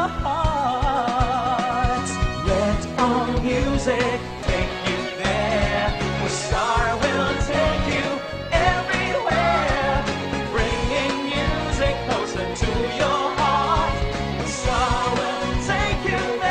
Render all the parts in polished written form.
hearts. Let our music take you there, where Star will take you everywhere, bringing music closer to your heart. Star will take you there.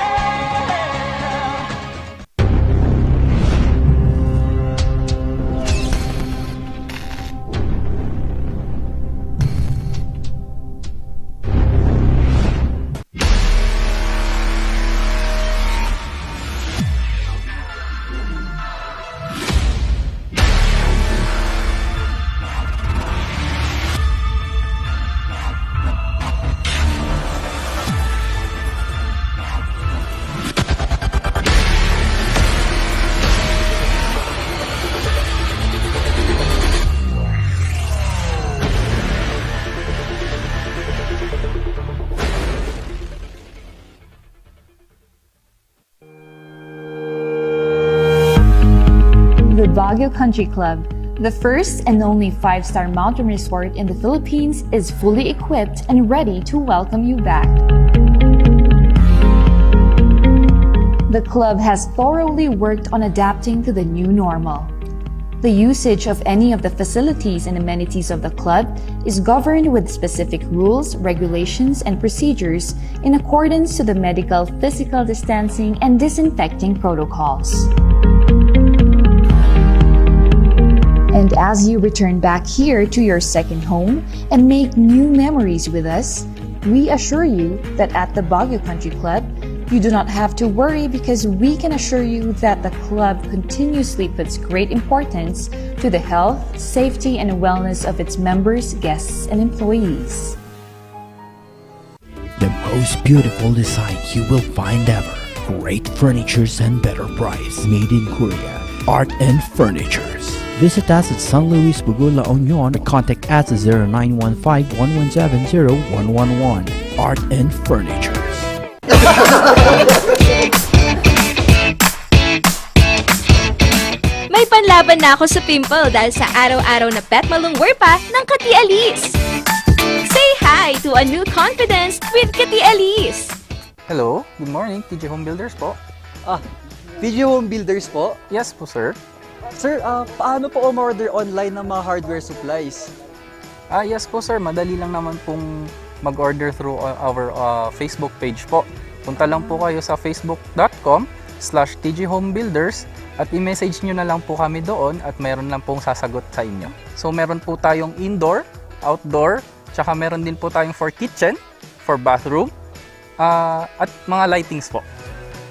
The Baguio Country Club, the first and only 5-star mountain resort in the Philippines, is fully equipped and ready to welcome you back. The club has thoroughly worked on adapting to the new normal. The usage of any of the facilities and amenities of the club is governed with specific rules, regulations, and procedures in accordance to the medical, physical distancing, and disinfecting protocols. And as you return back here to your second home and make new memories with us, we assure you that at the Baguio Country Club, you do not have to worry, because we can assure you that the club continuously puts great importance to the health, safety, and wellness of its members, guests, and employees. The most beautiful design you will find ever. Great furnitures and better price. Made in Korea. Art and Furnitures. Visit us at San Luis Bugo, La Union, or contact us at 0915-117-0111. Art and Furnitures. May panlaban na ako sa pimple dahil sa araw-araw na pet malungwer pa ng Kati Alice. Say hi to a new confidence with Kati Alice. Hello, good morning, TJ Home Builders po. TJ Home Builders po? Yes po, sir. Sir, paano po umorder online ng mga hardware supplies? Yes po, sir. Madali lang naman pong mag-order through our Facebook page po. Punta lang po kayo sa facebook.com/tjhomebuilders at i-message nyo na lang po kami doon at meron lang pong sasagot sa inyo. So, meron po tayong indoor, outdoor, tsaka meron din po tayong for kitchen, for bathroom, at mga lightings po.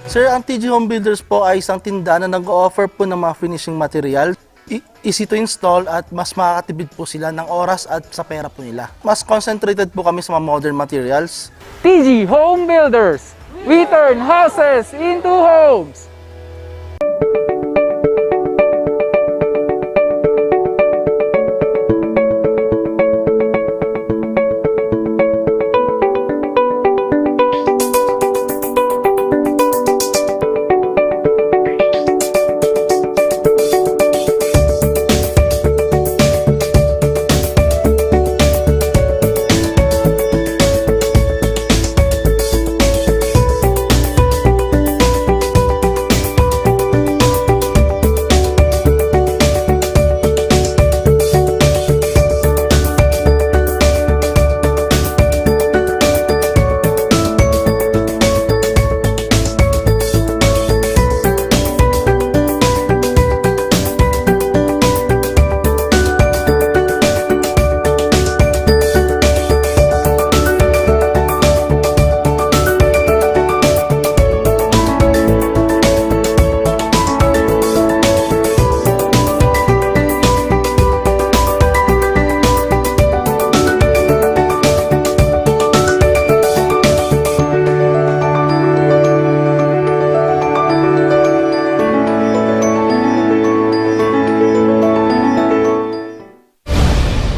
Sir, ang TJ Home Builders po ay isang tindahan na nag-o-offer po ng mga finishing material. Easy to install at mas makakatipid po sila ng oras at sa pera po nila. Mas concentrated po kami sa mga modern materials. TJ Home Builders! We turn houses into homes!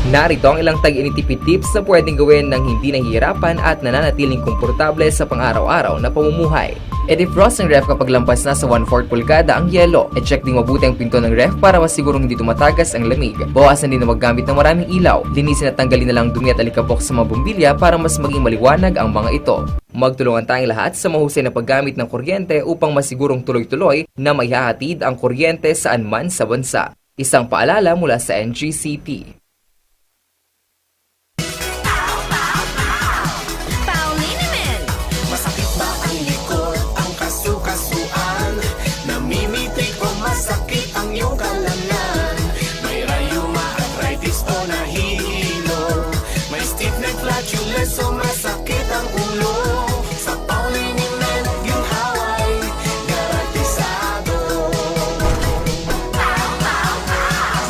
Narito ang ilang tag-initipid tips na pwedeng gawin ng hindi nahihirapan at nananatiling komportable sa pang-araw-araw na pamumuhay. I-defrost ang ref kapag lampas na sa 1/4 pulgada ang yelo. I-check ding mabuti ang pinto ng ref para masigurong hindi tumatagas ang lamig. Bawasan din na maggamit ng maraming ilaw. Linisin at tanggalin na lang dumi at alikabok sa mga bumbilya para mas maging maliwanag ang mga ito. Magtulungan tayong lahat sa mahusay na paggamit ng kuryente upang masigurong tuloy-tuloy na maihahatid ang kuryente saan man sa bansa. Isang paalala mula sa NGCP. Paulinimen! Masakit ba ang likod, ang kasukasuan? Namimitik o masakit ang iyong kalamnan? May rayuma, arthritis o nahihilo? May stiff neck, flatulence o masakit ang ulo? Sa Paulinimen, ginhaway, garantisado.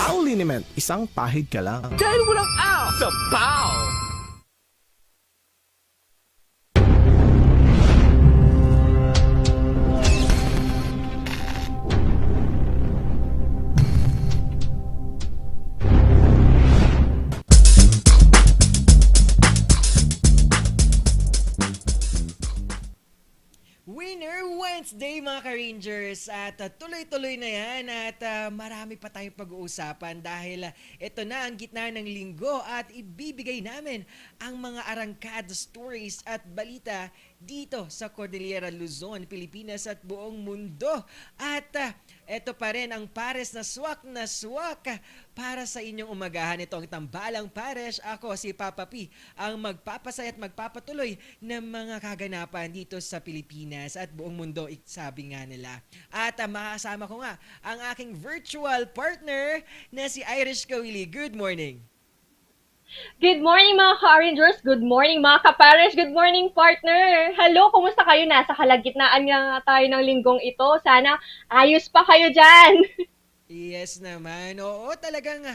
Paulinimen, isang pahid ka lang. Dahil walang out sa PAW! Winner Wednesday mga ka-Rangers at tuloy-tuloy na yan at marami pa tayong pag-uusapan dahil ito na ang gitna ng linggo at ibibigay namin ang mga arangkada stories at balita dito sa Cordillera Luzon, Pilipinas at buong mundo. At ito pa rin ang pares na swak para sa inyong umagahan. Ito ang Tambalang Pares. Ako si Papa P, ang magpapasaya at magpapatuloy ng mga kaganapan dito sa Pilipinas at buong mundo, sabi nga nila. At makasama ko nga ang aking virtual partner na si Irish Kawili. Good morning! Good morning mga ka-Rangers, good morning mga ka-Pares, good morning partner! Hello, kumusta kayo? Nasa kalagitnaan nga tayo ng linggong ito. Sana ayos pa kayo dyan! Yes naman. Oo, talagang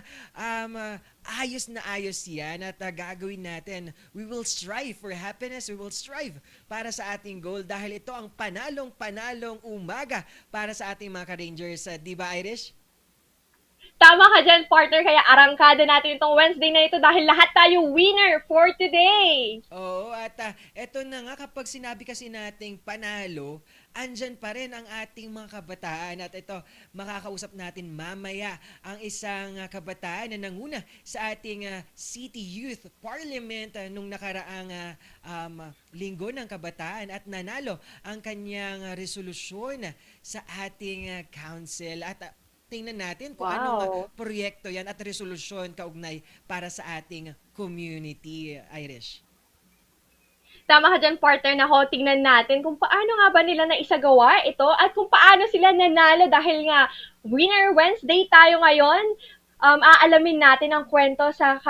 ayos na ayos yan at gagawin natin. We will strive for happiness. We will strive para sa ating goal dahil ito ang panalong umaga para sa ating mga ka-Rangers. Di ba, Irish? Tama ka dyan, partner, kaya arangkada natin itong Wednesday na ito dahil lahat tayo winner for today! Oo, at eto na nga kapag sinabi kasi nating panalo, andyan pa rin ang ating mga kabataan. At ito, makakausap natin mamaya ang isang kabataan na nanguna sa ating City Youth Parliament nung nakaraang linggo ng kabataan at nanalo ang kanyang resolusyon sa ating council. At tingnan natin kung anong proyekto yan at resolusyon kaugnay para sa ating community, Irish. Tama ka dyan, partner, na tingnan natin kung paano nga ba nila naisagawa ito at kung paano sila nanalo dahil nga Winner Wednesday tayo ngayon. Aalamin natin ang kwento sa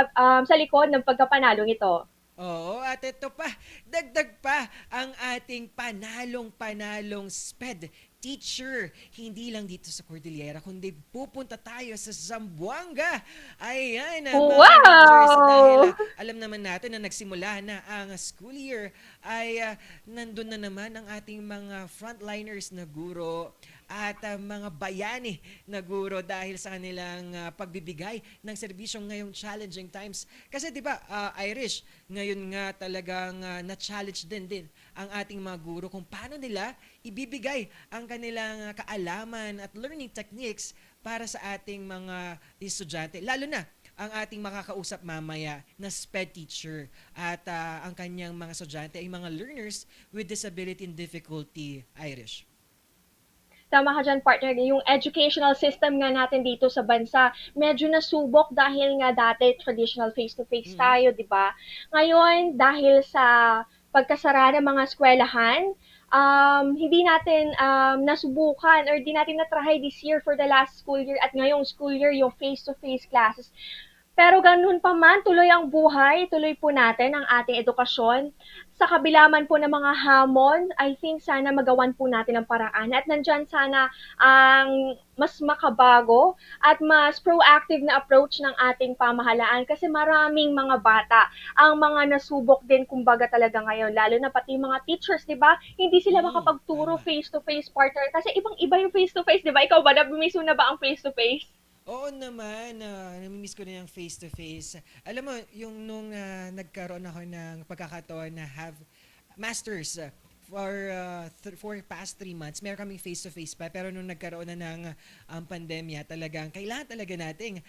likod ng pagkapanalong ito. Oo, at ito pa, dagdag pa ang ating panalong SPED teacher. Hindi lang dito sa Cordillera, kundi pupunta tayo sa Zamboanga. Ayan, mga Rangers, dahil alam naman natin na nagsimula na ang school year, ay nandun na naman ang ating mga frontliners na guro at mga bayani na guro dahil sa kanilang pagbibigay ng serbisyong ngayong challenging times. Kasi 'di ba, Irish, ngayon nga talagang na-challenge din ang ating mga guro kung paano nila ibibigay ang kanilang kaalaman at learning techniques para sa ating mga estudyante. Lalo na ang ating makakausap mamaya na SPED teacher at ang kanyang mga estudyante ay mga learners with disability and difficulty, Irish. Tama ka dyan, partner. Yung educational system nga natin dito sa bansa, medyo nasubok dahil nga dati traditional face-to-face tayo, di ba? Ngayon, dahil sa pagkasara ng mga eskwelahan, hindi natin nasubukan or di natin na-try this year for the last school year at ngayong school year yung face-to-face classes. Pero ganun pa man, tuloy ang buhay, tuloy po natin ang ating edukasyon. Sa kabila man po ng mga hamon, I think sana magawan po natin ang paraan. At nandyan sana ang mas makabago at mas proactive na approach ng ating pamahalaan kasi maraming mga bata ang mga nasubok din kumbaga talaga ngayon. Lalo na pati mga teachers, di ba? Hindi sila makapagturo face-to-face, partner. Kasi ibang-iba yung face-to-face, di ba? Ikaw ba, nabimiso na ba ang face-to-face? Oo naman, namimiss ko na yung face-to-face. Alam mo, yung nung nagkaroon ako ng pagkakataon na have masters for past 3 months, meron kaming face-to-face pa. Pero nung nagkaroon na ng pandemya, talagang kailangan talaga nating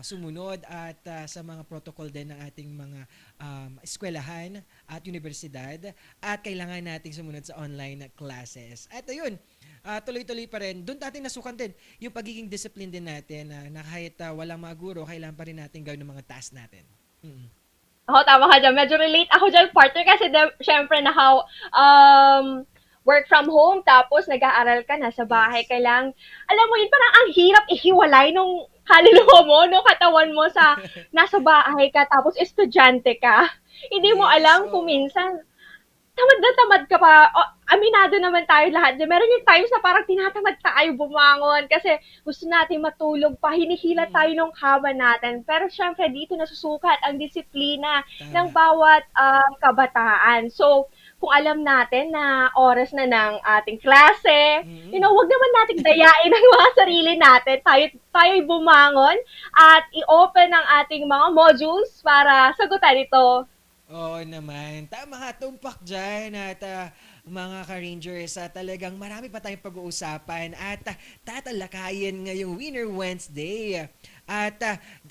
sumunod at sa mga protocol din ng ating mga eskwelahan at universidad. At kailangan nating sumunod sa online classes. At ayun, tuloy-tuloy pa rin. Doon natin nasukan din yung pagiging discipline din natin na kahit walang mga guro, kailangan pa rin natin gawin ng mga task natin. Oo, tama ka dyan. Medyo relate ako dyan, partner, kasi syempre work from home, tapos nag-aaral ka na sa bahay. Kailang, alam mo yun, parang ang hirap ihiwalay nung kaluluwa mo, nung katawan mo sa nasa bahay ka, tapos estudyante ka. Hindi mo alam kung minsan, tamad na tamad ka pa. Aminado naman tayo lahat. Meron yung times na parang tinatamad tayo bumangon kasi gusto natin matulog pa. Hinihila tayo ng kama natin. Pero syempre, dito nasusukat ang disiplina ng bawat kabataan. So, kung alam natin na oras na ng ating klase, wag naman nating dayain ang mga sarili natin. Tayo'y bumangon at i-open ang ating mga modules para sagutan ito. Oo naman. Tama ka, tumpak dyan at mga ka-Rangers, talagang marami pa tayong pag-uusapan at tatalakayin ngayong Winner Wednesday. At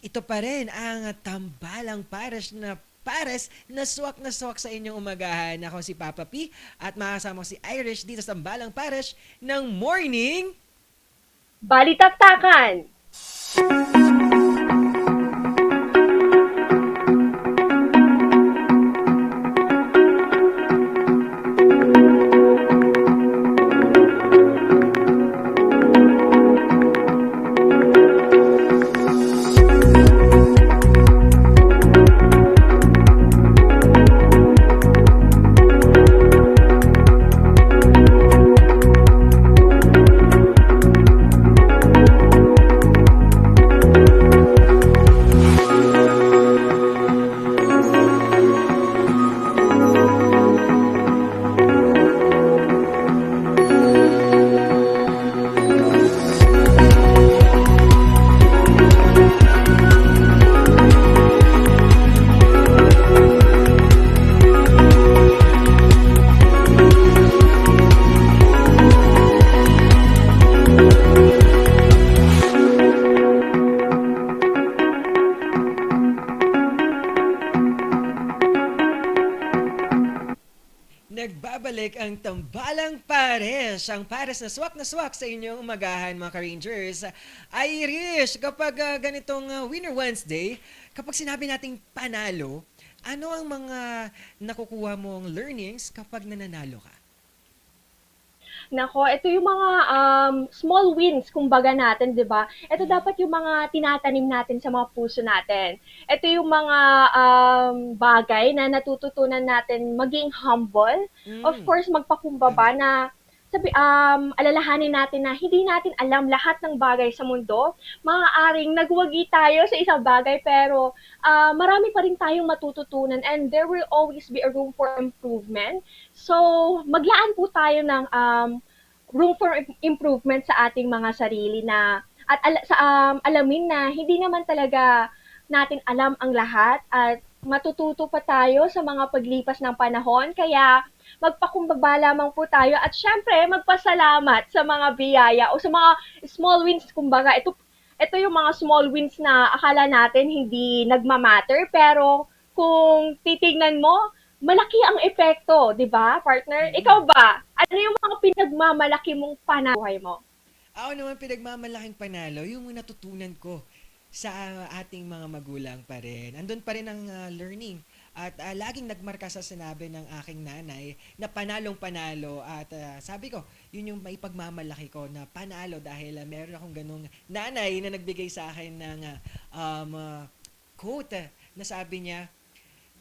ito pa rin ang tambalang pares na swak sa inyong umagahan. Ako si Papa P at makasama ko si Irish dito sa tambalang pares ng Morning Balitaktakan! Nagbabalik ang tambalang pares, ang pares na swak sa inyong umagahan mga ka-Rangers. Irish, kapag ganitong Winner Wednesday, kapag sinabi nating panalo, ano ang mga nakukuha mong learnings kapag nananalo ka? Nako, ito yung mga small wins, kumbaga natin, di ba? Ito dapat yung mga tinatanim natin sa mga puso natin. Ito yung mga bagay na natututunan natin maging humble. Of course, magpakumbaba na alalahanin natin na hindi natin alam lahat ng bagay sa mundo. Maaaring nagwagi tayo sa isang bagay pero marami pa rin tayong matututunan and there will always be a room for improvement. So, maglaan po tayo ng room for improvement sa ating mga sarili na at alamin na hindi naman talaga natin alam ang lahat at matututo pa tayo sa mga paglipas ng panahon. Kaya magpakumbaba lamang po tayo at syempre magpasalamat sa mga biyaya o sa mga small wins. Kumbaga, ito yung mga small wins na akala natin hindi nagmamatter pero kung titignan mo, malaki ang epekto, di ba, partner? Ikaw ba? Ano yung mga pinagmamalaki mong panabuhay mo? Ako naman pinagmamalaking panalo, yung natutunan ko sa ating mga magulang pa rin. Andun pa rin ang learning. At laging nagmarka sa sinabi ng aking nanay na panalong-panalo. At sabi ko, yun yung may pagmamalaki ko na panalo dahil meron akong ganung nanay na nagbigay sa akin ng quote na sabi niya,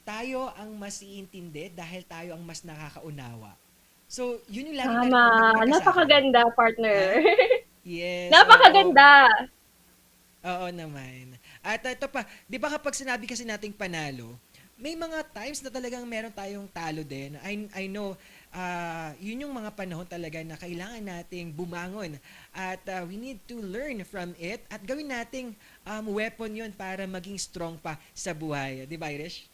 tayo ang mas iintindi dahil tayo ang mas nakakaunawa. So, yun yung lagi Tama. Napakaganda, partner. Yes. Napakaganda. Oo naman. At ito pa, di ba kapag sinabi kasi nating panalo, may mga times na talagang meron tayong talo din. I know, yun yung mga panahon talaga na kailangan nating bumangon. At we need to learn from it at gawin nating weapon yun para maging strong pa sa buhay. Di ba, Irish?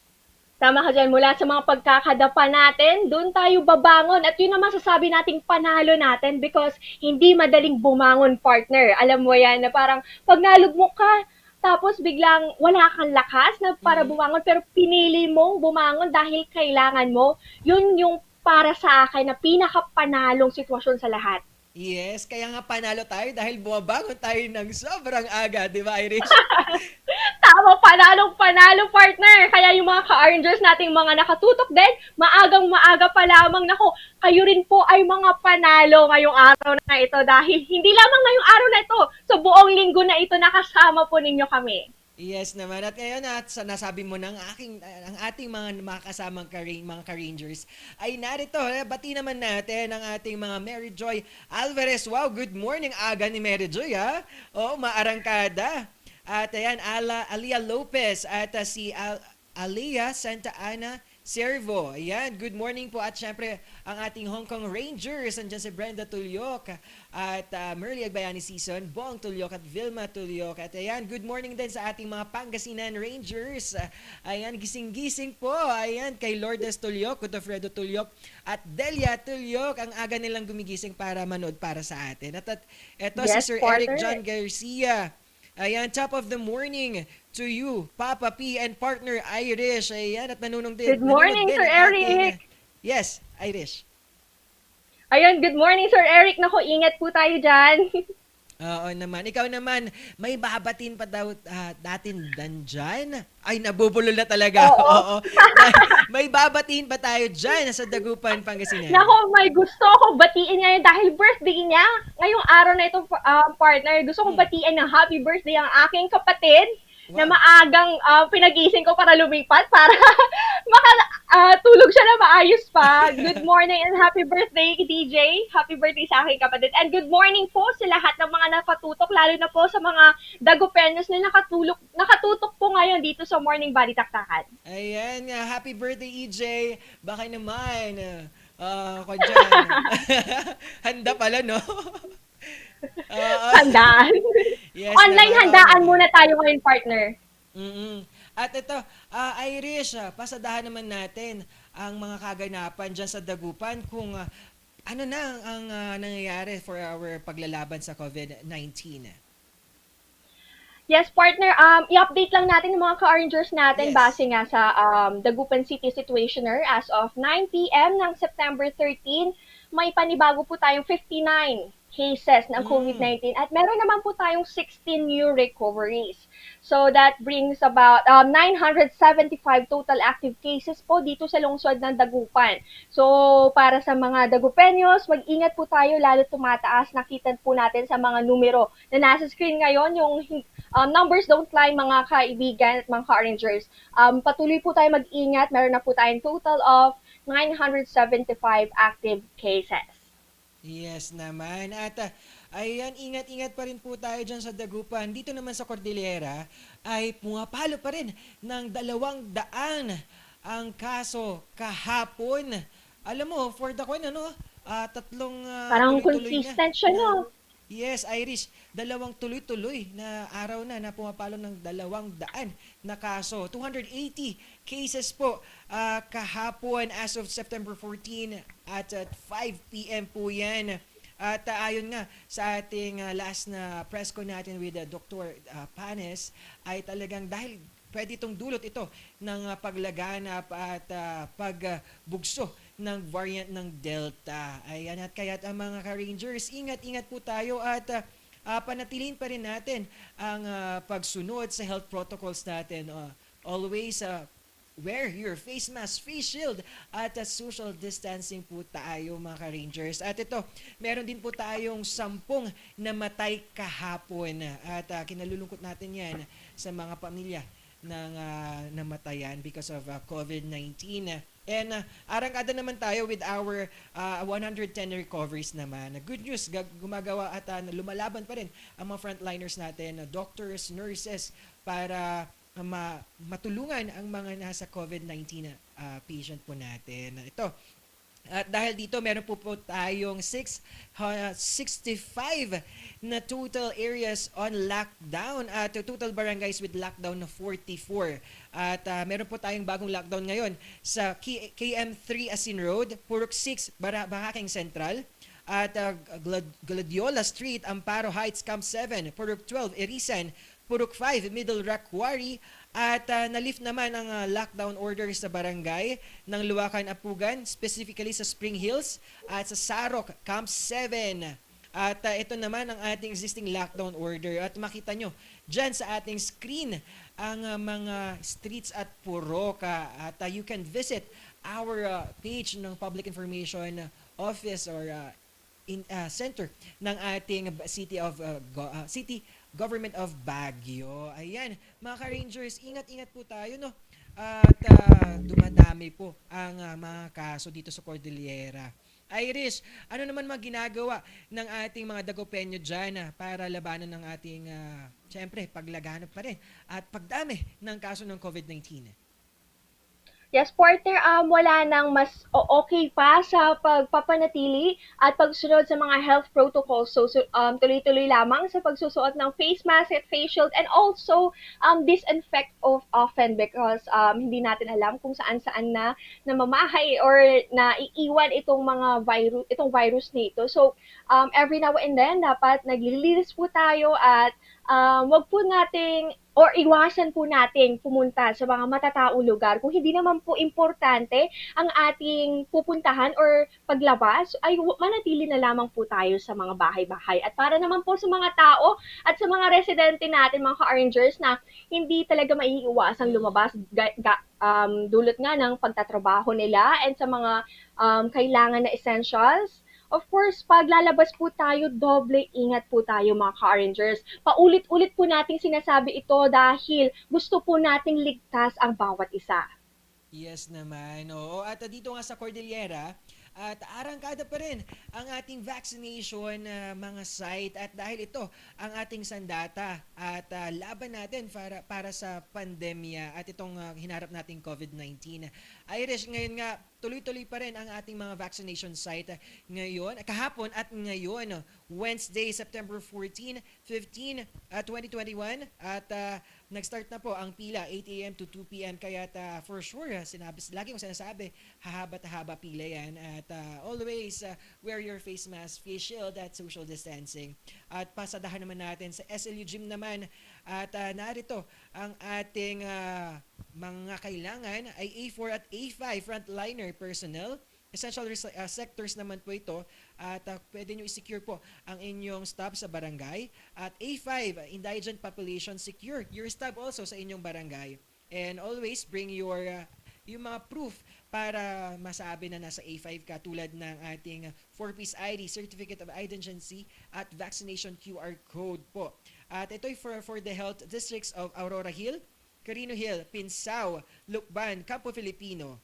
Tama ka dyan, mula sa mga pagkakadapa natin, doon tayo babangon. At yun naman sasabi nating panalo natin because hindi madaling bumangon, partner. Alam mo yan, na parang pag nalugmok ka, tapos biglang wala kang lakas na para bumangon, pero pinili mong bumangon dahil kailangan mo, yun yung para sa akin na pinakapanalong sitwasyon sa lahat. Yes, kaya nga panalo tayo dahil bumabangon tayo ng sobrang aga, di ba, Irish? Tama, panalong-panalo, partner. Kaya yung mga ka-Rangers nating mga nakatutok din, maagang-maaga pa lamang. Nako, kayo rin po ay mga panalo ngayong araw na ito dahil hindi lamang ngayong araw na ito, sa buong linggo na ito nakasama po ninyo kami. Yes naman. At ngayon nasabi mo ng ang ating mga makakasamang mga ka-Rangers ay narito. Bati naman natin ang ating mga Mary Joy Alvarez. Wow, good morning aga ni Mary Joy ha. Oo, maarangkada. At ayan, Alia Lopez at si Alia Santa Ana Servo. Ayan, good morning po. At syempre, ang ating Hong Kong Rangers. Andiyan si Brenda Tulyok at Merly Agbayani Season, Bong Tulyok at Vilma Tulyok. At ayan, good morning din sa ating mga Pangasinan Rangers. Ayan, gising-gising po. Ayan, kay Lourdes Tulyok, Godofredo Tulyok at Delia Tulyok. Ang aga nilang gumigising para manood para sa atin. At eto Yes, si Sir partner. Eric John Garcia. Ayan, top of the morning to you, Papa P and partner Irish. Ayan, at nanunong din. Good morning, nanonood din Sir ang Eric. ating, yes, Irish. Ayun, good morning, Sir Eric. Nako, ingat po tayo dyan. Oo naman. Ikaw naman, may babatin pa daw datin dyan? Ay, nabubulol na talaga. Oo. May babatiin pa tayo dyan sa Dagupan, Pangasinan. Nako, may gusto ko batiin ngayon dahil birthday niya. Ngayong araw na ito, partner, gusto ko batiin ng happy birthday ang aking kapatid na maagang pinagising ko para lumipat para makatulog siya na maayos pa. Good morning and happy birthday, DJ. Happy birthday sa aking kapatid. And good morning po sa lahat ng mga nakatutok, lalo na po sa mga Dagupenos na nakatutok po ngayon dito sa Morning Body Taktakan. Ayan nga, happy birthday, EJ. Baka naman, ako dyan. Handa pala, no? Handaan. Yes, Online naman. handaan muna tayo ngayon, partner. At ito, Irish, pasadahan naman natin ang mga kaganapan dyan sa Dagupan kung ano na ang nangyayari for our paglalaban sa COVID-19. Yes, partner. I-update lang natin yung mga ka-Rangers natin Yes. base nga sa Dagupan City Situationer as of 9 p.m. ng September 13. May panibago po tayong 59 cases ng COVID-19 at meron naman po tayong 16 new recoveries. So that brings about 975 total active cases po dito sa lungsod ng Dagupan. So para sa mga Dagupenyos, mag-ingat po tayo lalo tumataas. Nakita po natin sa mga numero na nasa screen ngayon yung numbers don't lie mga kaibigan at mga ka-Rangers. Patuloy po tayo mag-ingat. Meron na po tayong total of 975 active cases. Yes naman. At ayan, ingat-ingat pa rin po tayo dyan sa Dagupan. Dito naman sa Cordillera ay pumapalo pa rin ng 200 ang kaso kahapon. Alam mo, for the coin, tatlong Parang tuloy-tuloy consistent siya, no? Yes, Irish. 2 tuloy-tuloy na araw na pumapalo ng 200 na kaso. 280 cases po kahapon as of September 14 at 5 p.m. po yan. At ayon nga sa ating last na press ko natin with Dr. Panes ay talagang dahil pwede itong dulot ito ng paglaganap at pagbugso ng variant ng Delta. Ayan, at kaya't ang mga ka-Rangers, ingat-ingat po tayo at panatilin pa rin natin ang pagsunod sa health protocols natin. Always wear your face mask, face shield at social distancing po tayo mga ka-Rangers. At ito, meron din po tayong 10 namatay kahapon at kinalulungkot natin yan sa mga pamilya ng namatayan because of COVID-19. And arangkada naman tayo with our 110 recoveries naman. Good news, gumagawa at lumalaban pa rin ang mga frontliners natin, doctors, nurses, para matulungan ang mga nasa COVID-19 patient po natin. Ito, At dahil dito, meron po tayong 65 na total areas on lockdown at total barangays with lockdown na 44. At meron po tayong bagong lockdown ngayon sa KM3 Asin Road, Purok 6, Bahakeng Central, at Gladiola Street, Amparo Heights, Camp 7, Purok 12, Irisan, Purok 5, Middle Rock Quarry, at nalift naman ang lockdown order sa barangay ng Luwakan, Apugan, specifically sa Spring Hills at sa Sarok, Camp 7. At ito naman ang ating existing lockdown order. At makita nyo dyan sa ating screen ang mga streets at purok. At you can visit our page ng Public Information Office or center ng ating City Government of Baguio. Ayan, mga ka-Rangers, ingat-ingat po tayo, no? At dumadami po ang mga kaso dito sa Cordillera. Irish, ano naman mga ginagawa ng ating mga Dagopenyo dyan para labanan ng ating, syempre, paglaganap pa rin at pagdami ng kaso ng COVID-19? Yes, partner, wala nang mas okay pa sa pagpapanatili at pagsunod sa mga health protocols. So, tuloy-tuloy lamang sa pagsusuot ng face mask at face shield, and also disinfect often because hindi natin alam kung saan-saan na namamahay or naiiwan itong virus nito. So, every now and then, dapat naglilinis po tayo at wag po nating or iwasan po nating pumunta sa mga matataong lugar. Kung hindi naman po importante ang ating pupuntahan or paglabas, ay manatili na lamang po tayo sa mga bahay-bahay. At para naman po sa mga tao at sa mga residente natin, mga ka-Rangers, na hindi talaga maiiwasang lumabas dulot nga ng pagtatrabaho nila and sa mga kailangan na essentials. Of course, pag lalabas po tayo, doble ingat po tayo, mga ka-Rangers. Paulit-ulit po nating sinasabi ito dahil gusto po nating ligtas ang bawat isa. Yes naman. Oo. At dito nga sa Cordillera, at arangkada pa rin ang ating vaccination mga site, at dahil ito ang ating sandata at laban natin para sa pandemya at itong hinarap nating COVID-19. Irish, ngayon nga tuloy-tuloy pa rin ang ating mga vaccination site ngayon, kahapon at ngayon, Wednesday, September 14, 15, 2021, at nag-start na po ang pila 8 a.m. to 2 p.m. Kaya for sure, lagi kong sinasabi, hahaba pila yan. At always wear your face mask, face shield at social distancing. At pasadahan naman natin sa SLU Gym naman. At narito ang ating mga kailangan ay A4 at A5 frontliner personnel. Essential sectors naman po ito, at pwede nyo i-secure po ang inyong stop sa barangay. At A5, indigent population, secure your stop also sa inyong barangay. And always bring yung mga proof para masabi na nasa A5 ka, tulad ng ating 4-piece ID, Certificate of Identity at Vaccination QR Code po. At ito ay for the health districts of Aurora Hill, Carino Hill, Pinsao, Lukban, Campo Filipino.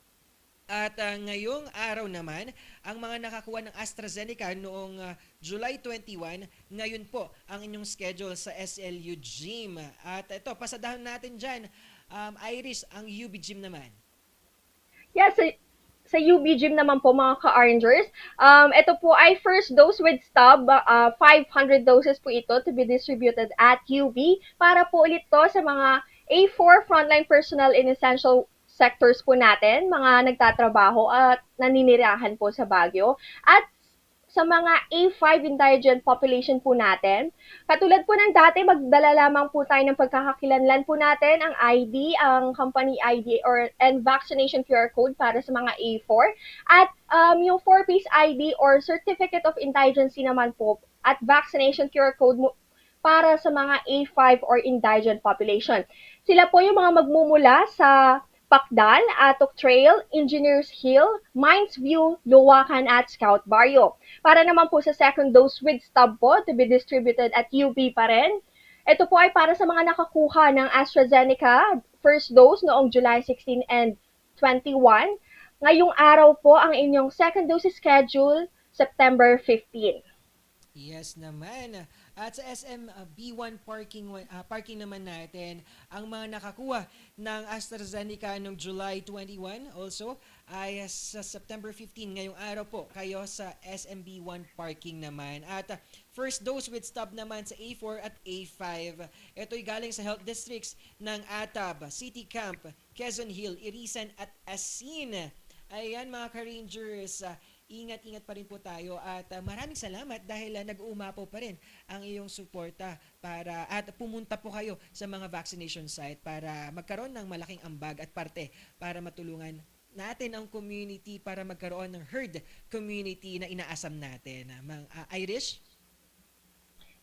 At ngayong araw naman, ang mga nakakuha ng AstraZeneca noong July 21, ngayon po ang inyong schedule sa SLU Gym. At ito, pasadahan natin dyan, Iris, ang UB Gym naman. Yes, sa UB Gym naman po, mga ka-Rangers, ito po ay first dose with stub, 500 doses po ito to be distributed at UB para po ulit to sa mga A4 frontline personnel in essential sectors po natin, mga nagtatrabaho at naninirahan po sa Baguio, at sa mga A5 indigent population po natin. Katulad po ng dati, magdala lamang po tayo ng pagkakakilanlan po natin, ang ID, ang company ID and vaccination QR code para sa mga A4, at yung 4-piece ID or Certificate of Indigency naman po at vaccination QR code para sa mga A5 or indigent population. Sila po yung mga magmumula sa Pakdal, Atok Trail, Engineers Hill, Mines View, Luwakan at Scout Barrio. Para naman po sa second dose with stub po to be distributed at UB pa rin. Ito po ay para sa mga nakakuha ng AstraZeneca first dose noong July 16 and 21. Ngayong araw po ang inyong second dose schedule, September 15. Yes naman. At sa SM B1 parking naman natin, ang mga nakakuha ng AstraZeneca noong July 21 also ay sa September 15 ngayong araw po kayo sa SMB1 parking naman. At first dose with stop naman sa A4 at A5. Ito'y galing sa health districts ng Atab, City Camp, Quezon Hill, Irisan at Asin. Ayan mga ka-Rangers, ingat-ingat pa rin po tayo at maraming salamat dahil nag-uumapaw pa rin ang iyong suporta para at pumunta po kayo sa mga vaccination site para magkaroon ng malaking ambag at parte para matulungan natin ang community para magkaroon ng herd community na inaasam natin. Irish?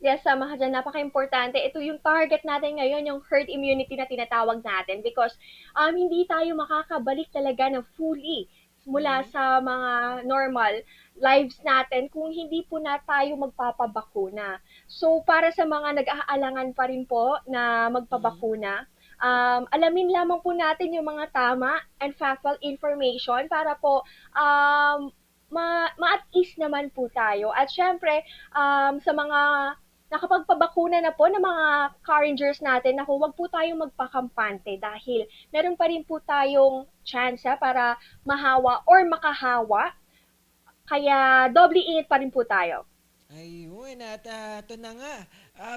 Yes, sama ka dyan. Napaka-importante. Ito yung target natin ngayon, yung herd immunity na tinatawag natin because hindi tayo makakabalik talaga ng fully mula sa mga normal lives natin kung hindi po na tayo magpapabakuna. So, para sa mga nag-aalangan pa rin po na magpabakuna, alamin lamang po natin yung mga tama and factual information para po ma-at ease naman po tayo. At syempre, sa mga nakapagpabakuna na po ng mga car-rangers natin, naku, wag po tayong magpakampante dahil meron pa rin po tayong chance para mahawa or makahawa. Kaya doble ingat pa rin po tayo. Ayun, at ito na nga.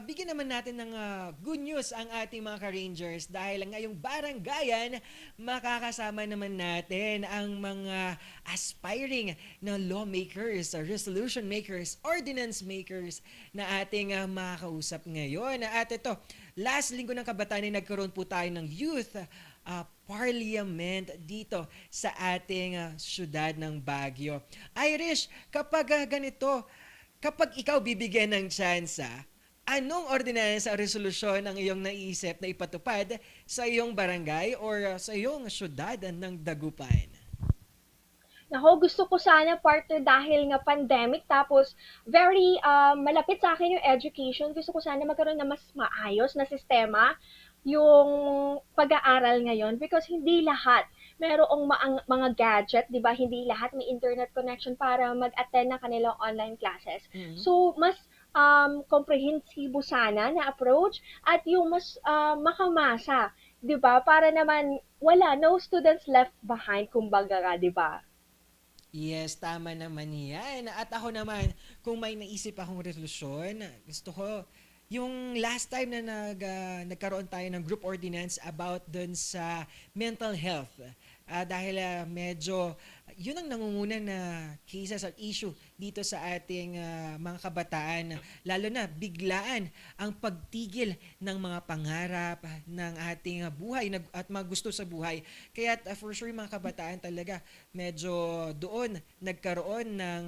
Bigyan naman natin ng good news ang ating mga ka-Rangers dahil ngayong baranggayan, makakasama naman natin ang mga aspiring na lawmakers, resolution makers, ordinance makers na ating makakausap ngayon. At ito, last linggo ng kabataan ay nagkaroon po tayo ng youth parliament dito sa ating syudad ng Baguio. Irish, kapag ganito, kapag ikaw bibigyan ng tsansa, anong ordinansa o resolusyon ang iyong naisip na ipatupad sa iyong barangay or sa iyong syudad ng Dagupan? Nako, gusto ko sana partner dahil nga pandemic tapos very malapit sa akin yung education. Gusto ko sana magkaroon na mas maayos na sistema yung pag-aaral ngayon because hindi lahat merong mga gadget, 'di ba? Hindi lahat may internet connection para mag-attend ng kanilang online classes. So, mas komprehensibo sana na approach at yung mas makamasa, 'di ba? Para naman no students left behind kumbaga, 'di ba? Yes, tama naman yan. At ako naman, kung may naisip akong resolusyon, gusto ko yung last time na nagkaroon tayo ng group ordinance about dun sa mental health. Dahil medyo yun ang nangungunan na cases at issue dito sa ating mga kabataan. Lalo na biglaan ang pagtigil ng mga pangarap ng ating buhay at mga gusto sa buhay. Kaya for sure mga kabataan talaga medyo doon nagkaroon ng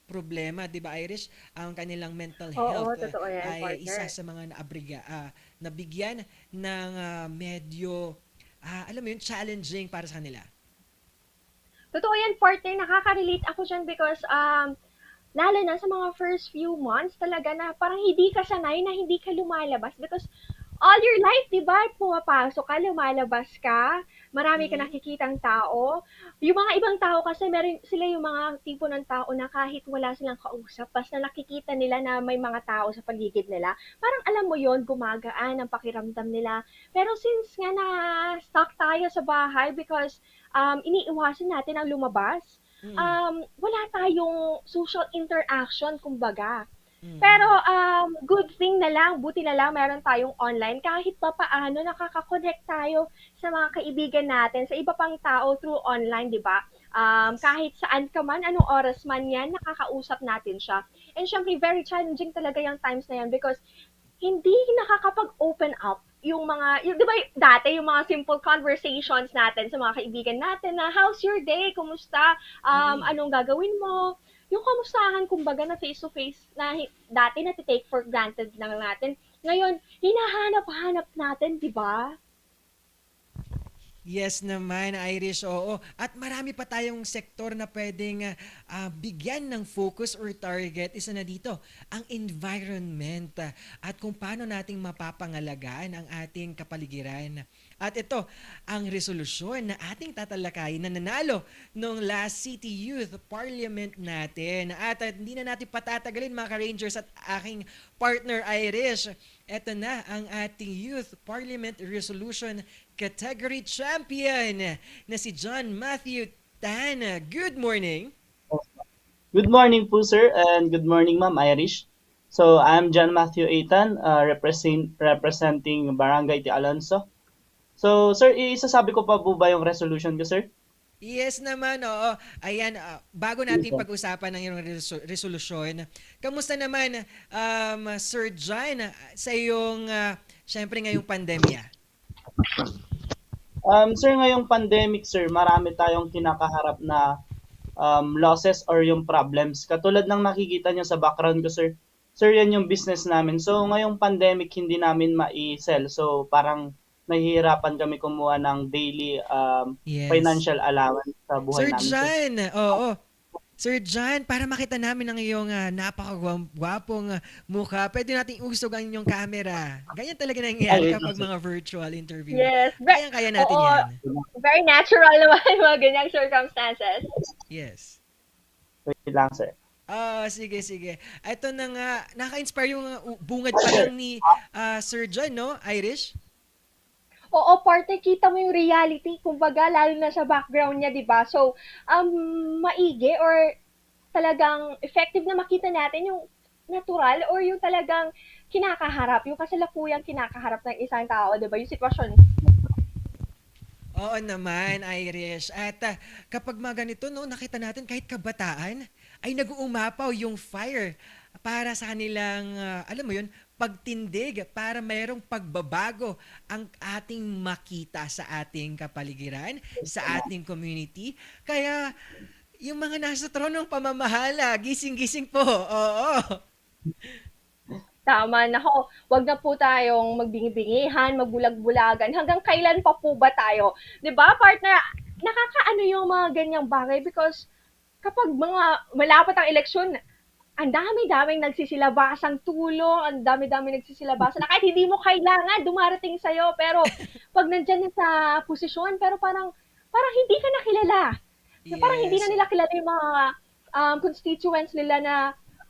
problema, 'di ba Irish? Ang kanilang mental health totoo yan, ay partner. isa sa mga nabigyan ng medyo alam mo yun, challenging para sa kanila. Totoo yan, partner. Nakaka-relate ako dyan because lalo na sa mga first few months talaga na parang hindi ka sanay na hindi ka lumalabas because all your life, di ba, pumapasok ka, lumalabas ka, marami ka nakikitang tao. Yung mga ibang tao kasi, meron sila yung mga tipo ng tao na kahit wala silang kausap, basta nakikita nila na may mga tao sa paligid nila, parang alam mo yon gumagaan ang pakiramdam nila. Pero since nga na-stuck tayo sa bahay because iniiwasan natin ang lumabas, wala tayong social interaction, kumbaga. Pero good thing na lang, buti na lang meron tayong online kahit pa paano nakaka-connect tayo sa mga kaibigan natin, sa iba pang tao through online, di ba? Kahit saan ka man, anong oras man yan, nakakausap natin siya. And syempre, very challenging talaga yung times na yan because hindi nakakapag-open up yung mga, di ba dati yung mga simple conversations natin sa mga kaibigan natin na how's your day, kumusta, anong gagawin mo, yung kamustahan kumbaga na face-to-face na dati na-take for granted lang natin. Ngayon, hinahanap-hanap natin, di ba? Yes naman, Irish, oo. At marami pa tayong sektor na pwedeng bigyan ng focus or target. Isa na dito, ang environment at kung paano nating mapapangalagaan ang ating kapaligiran. At ito, ang resolusyon na ating tatalakayin na nanalo nung last City Youth Parliament natin. At hindi na natin patatagalin mga ka-Rangers at aking partner Irish. Ito na ang ating Youth Parliament Resolution Category Champion na si John Matthew Tan. Good morning. Good morning po, sir, and good morning, Ma'am Irish. So, I'm John Matthew Aitan, representing Barangay T. Alonso. So, sir, isasabi ko pa po ba yung resolution ko, sir? Yes naman, oo. Ayan, bago natin pag-usapan ng iyong resolusyon, kamusta naman, Sir John, sa iyong, syempre ngayong pandemya? Sir, ngayong pandemic, sir, marami tayong kinakaharap na losses or yung problems. Katulad ng nakikita nyo sa background ko, sir. Sir, yan yung business namin. So, ngayong pandemic, hindi namin ma-sell. So, parang nahihirapan kami kumuha ng daily financial allowance sa buhay Sir namin. John, oo. Sir John, para makita namin ang iyong napakagwapong mukha, pwede natin usog ang inyong camera. Ganyan talaga nangyayari kapag mga virtual interview. Yes. Kaya natin Oo, yan. Very natural naman yung mga ganyang circumstances. Yes. Wait lang, sir. Sige. Ito na nga, naka-inspire yung bungad pa lang ni Sir John, no? Irish? Oo, partner, kita mo yung reality, kumbaga, lalo na sa background niya, di ba? So, maigi or talagang effective na makita natin yung natural or yung talagang kinakaharap, yung kasalukuyang kinakaharap ng isang tao, di ba? Yung sitwasyon. Oo naman, Irish. At kapag mga ganito, no, nakita natin kahit kabataan, ay nag-uumapaw yung fire para sa kanilang, alam mo yun, pagtindig para mayroong pagbabago ang ating makita sa ating kapaligiran, sa ating community. Kaya yung mga nasa tronong pamamahala, gising-gising po. Oo. Tama, nako, wag na po tayong magbingi-bingihan, magbulag-bulagan. Hanggang kailan pa po ba tayo? 'Di ba, partner? Nakakaano yung mga ganyang bagay because kapag mga malapit ang eleksyon, ang dami-daming nagsisilabasang tulong, ang dami-daming nagsisilabasan na kahit hindi mo kailangan dumarating sa'yo. Pero pag nandyan na sa posisyon, pero parang hindi ka nakilala. Yes. Parang hindi na nila kilala yung mga constituents nila na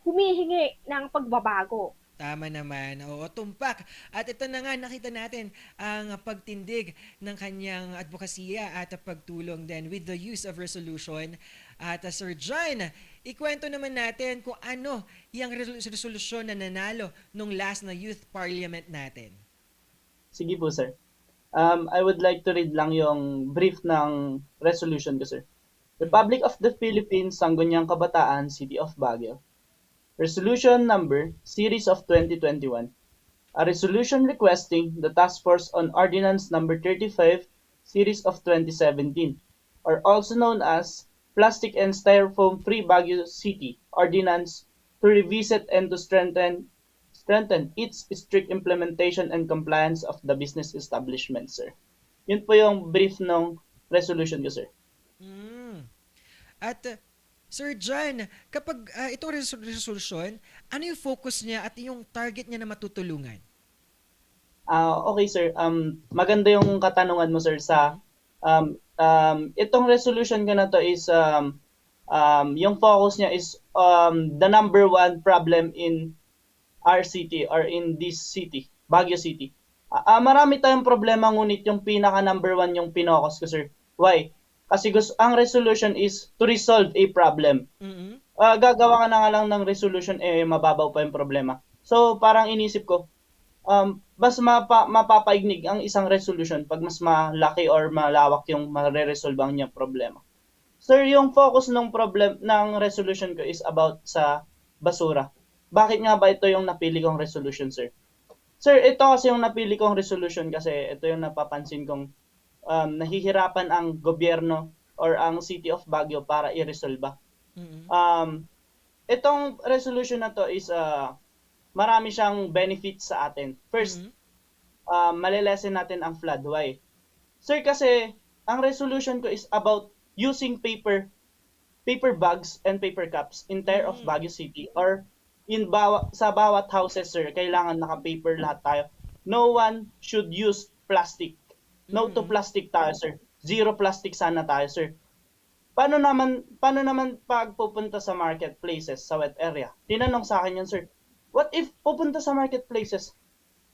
humihingi ng pagbabago. Tama naman. Oo, tumpak. At ito na nga, nakita natin ang pagtindig ng kanyang advokasya at pagtulong din with the use of resolution. At Sir John, ikwento naman natin kung ano yung resolusyon na nanalo nung last na Youth Parliament natin. Sige po, sir. I would like to read lang yung brief ng resolution ko, sir. Republic of the Philippines, Sangguniang Kabataan, City of Baguio. Resolution number, Series of 2021. A resolution requesting the Task Force on Ordinance number 35, Series of 2017, or also known as Plastic and Styrofoam Free Baguio City Ordinance to revisit and to strengthen its strict implementation and compliance of the business establishment, sir. Yun po yung brief ng resolution ko, sir. At Sir John, kapag itong resolution, ano yung focus niya at yung target niya na matutulungan? Okay, sir. Maganda yung katanungan mo, sir, sa itong resolution ko na to is yung focus niya is the number one problem in our city or in this city, Baguio City. Marami tayong problema, ngunit yung pinaka number one yung pinokus ko, sir. Why? Kasi ang resolution is to resolve a problem. Gagawa ka na nga lang ng resolution, mababaw pa yung problema. So, parang inisip ko, mas mapapaignig ang isang resolution pag mas malaki or malawak yung mare-resolve ang niyang problema. Sir, yung focus ng resolution ko is about sa basura. Bakit nga ba ito yung napili kong resolution, sir? Sir, ito kasi yung napili kong resolution kasi ito yung napapansin kong nahihirapan ang gobyerno or ang City of Baguio para i-resolve. Itong resolution na to is marami siyang benefits sa atin. First, malilesen natin ang flood. Why? Sir, kasi ang resolution ko is about using paper bags and paper cups entire of Baguio City or sa bawat houses, sir, kailangan naka-paper lahat tayo. No one should use plastic. No to plastic tayo, sir. Zero plastic sana tayo, sir. Paano naman pag pupunta sa marketplaces, sa wet area? Tinanong sa akin yan, sir. What if pupunta sa marketplaces?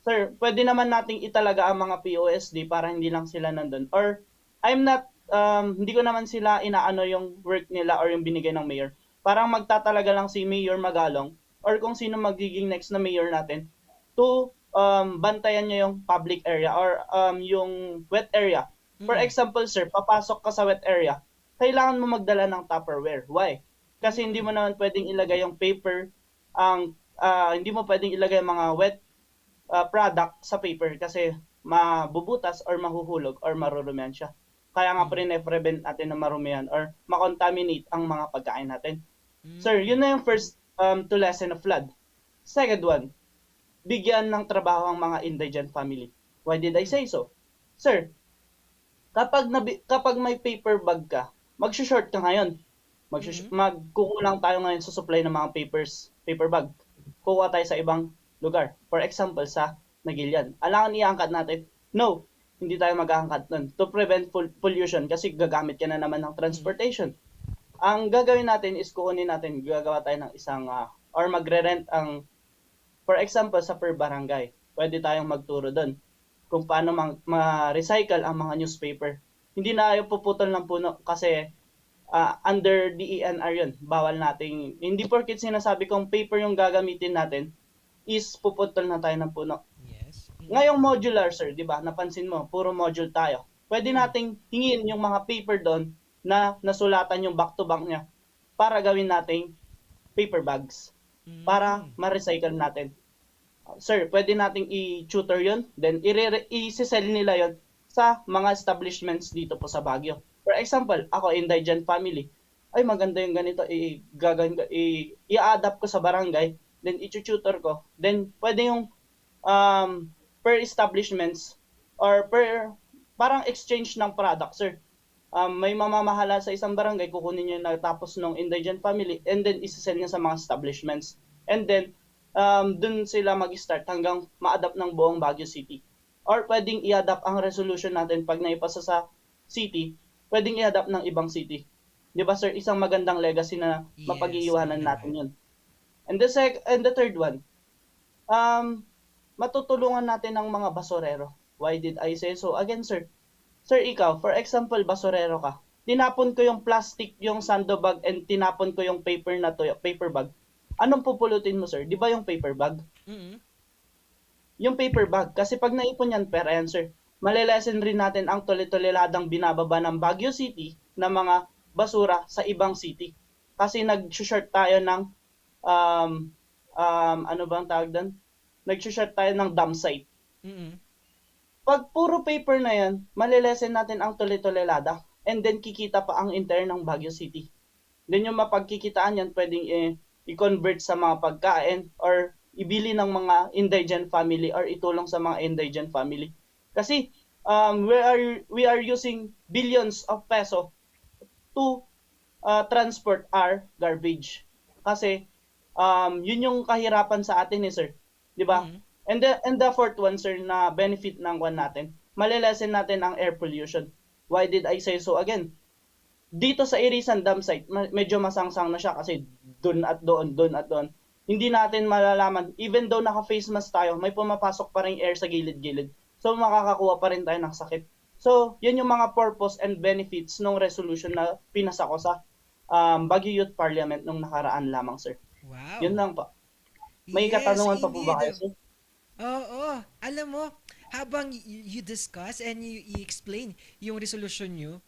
Sir, pwede naman nating italaga ang mga POSD para hindi lang sila nandun. Or, I'm not hindi ko naman sila inaano yung work nila or yung binigay ng mayor. Parang magtatalaga lang si Mayor Magalong or kung sino magiging next na mayor natin to bantayan niya yung public area or yung wet area. For example, sir, papasok ka sa wet area, kailangan mo magdala ng Tupperware. Why? Kasi hindi mo naman pwedeng ilagay yung paper, hindi mo pwedeng ilagay mga wet product sa paper kasi mabubutas or mahuhulog or marurumihan siya. Kaya nga prevent natin na marumihan or makontaminate ang mga pagkain natin. Sir, yun na yung first to lessen of flood. Second one, bigyan ng trabaho ang mga indigent family. Why did I say so? Sir, kapag may paper bag ka, mag-short ka ngayon. Magkukulang tayo ngayon sa supply ng mga paper bag. Kuha tayo sa ibang lugar. For example, sa Nagilian. Alangan iangkat natin? No, hindi tayo mag-aangkat nun. To prevent pollution kasi gagamit ka na naman ng transportation. Ang gagawin natin is gagawa tayo ng isang, or magre-rent for example, sa per barangay. Pwede tayong magturo doon kung paano ma-recycle ang mga newspaper. Hindi na yung puputol ng puno kasi under DENR yun. Bawal nating, hindi porket sinasabi kong paper yung gagamitin natin, is puputol na tayo ng puno. Yes. Ngayong modular, sir, di ba? Napansin mo, puro module tayo. Pwede nating hingin yung mga paper doon na nasulatan yung back-to-back niya para gawin nating paper bags para ma-recycle natin. Sir, pwede nating i-tutor yun, then i-sell nila yon sa mga establishments dito po sa Baguio. For example, ako, indigent family. Ay, maganda yung ganito, i-adapt ko sa barangay, then i-tutor ko. Then, pwede yung per establishments or parang exchange ng product, sir. May mamamahala sa isang barangay, kukunin niyo na tapos ng indigent family, and then isa-sell niya sa mga establishments. And then, dun sila mag-start hanggang ma-adapt ng buong Baguio City. Or pwedeng i-adapt ang resolution natin pag naipasa sa city, pwedeng i-adapt ng ibang city. Di ba, sir? Isang magandang legacy na mapag-iiwanan natin yun. And the third one, matutulungan natin ang mga basurero. Why did I say so? Again, sir. Sir, ikaw, for example, basurero ka. Tinapon ko yung plastic, yung sandbag, and tinapon ko yung paper na to, paper bag. Anong pupulutin mo, sir? Di ba yung paper bag? Yung paper bag. Kasi pag naipon yan, pera yan, sir. Malilesen rin natin ang tuloy-tuloy-ladang binababa ng Baguio City na mga basura sa ibang city. Kasi nag-short tayo ng, ano bang tawag doon? Nag-short tayo ng dump site. Pag puro paper na yan, malilesen natin ang tuloy-tuloy-lada. And then kikita pa ang intern ng Baguio City. Then yung mapagkikitaan yan, pwedeng i-convert sa mga pagkain or ibili ng mga indigent family or itulong sa mga indigent family. Kasi we are using billions of peso to transport our garbage. Kasi yun yung kahirapan sa atin sir. 'Di ba? And the fourth one, sir, na benefit ng one natin, malilesen natin ang air pollution. Why did I say so again? Dito sa Irisan Dam site, medyo masangsang na siya kasi doon at doon. Hindi natin malalaman, even though naka-face mask tayo, may pumapasok pa rin air sa gilid-gilid. So makakakuha pa rin tayo ng sakit. So, yun yung mga purpose and benefits ng resolution na pinasa ko sa Baguio Youth Parliament nung nakaraan lamang, sir. Wow. Yun lang pa. May katanungan pa po ba kayo, sir? Oo. Alam mo, habang you discuss and you explain yung resolution nyo,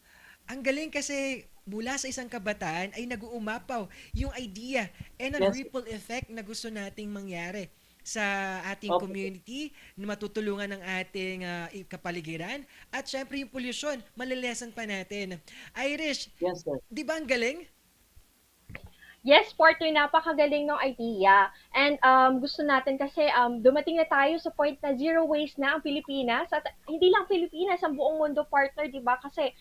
ang galing kasi mula sa isang kabataan ay nag-uumapaw yung idea and ang ripple effect na gusto nating mangyari sa ating community, na matutulungan ng ating kapaligiran, at syempre yung pollution, malilesen pa natin. Irish, yes, sir. Di ba ang galing? Yes, partner, napakagaling ng idea. And gusto natin kasi dumating na tayo sa point na zero waste na ang Pilipinas. At hindi lang Pilipinas, ang buong mundo, partner, di ba? Kasi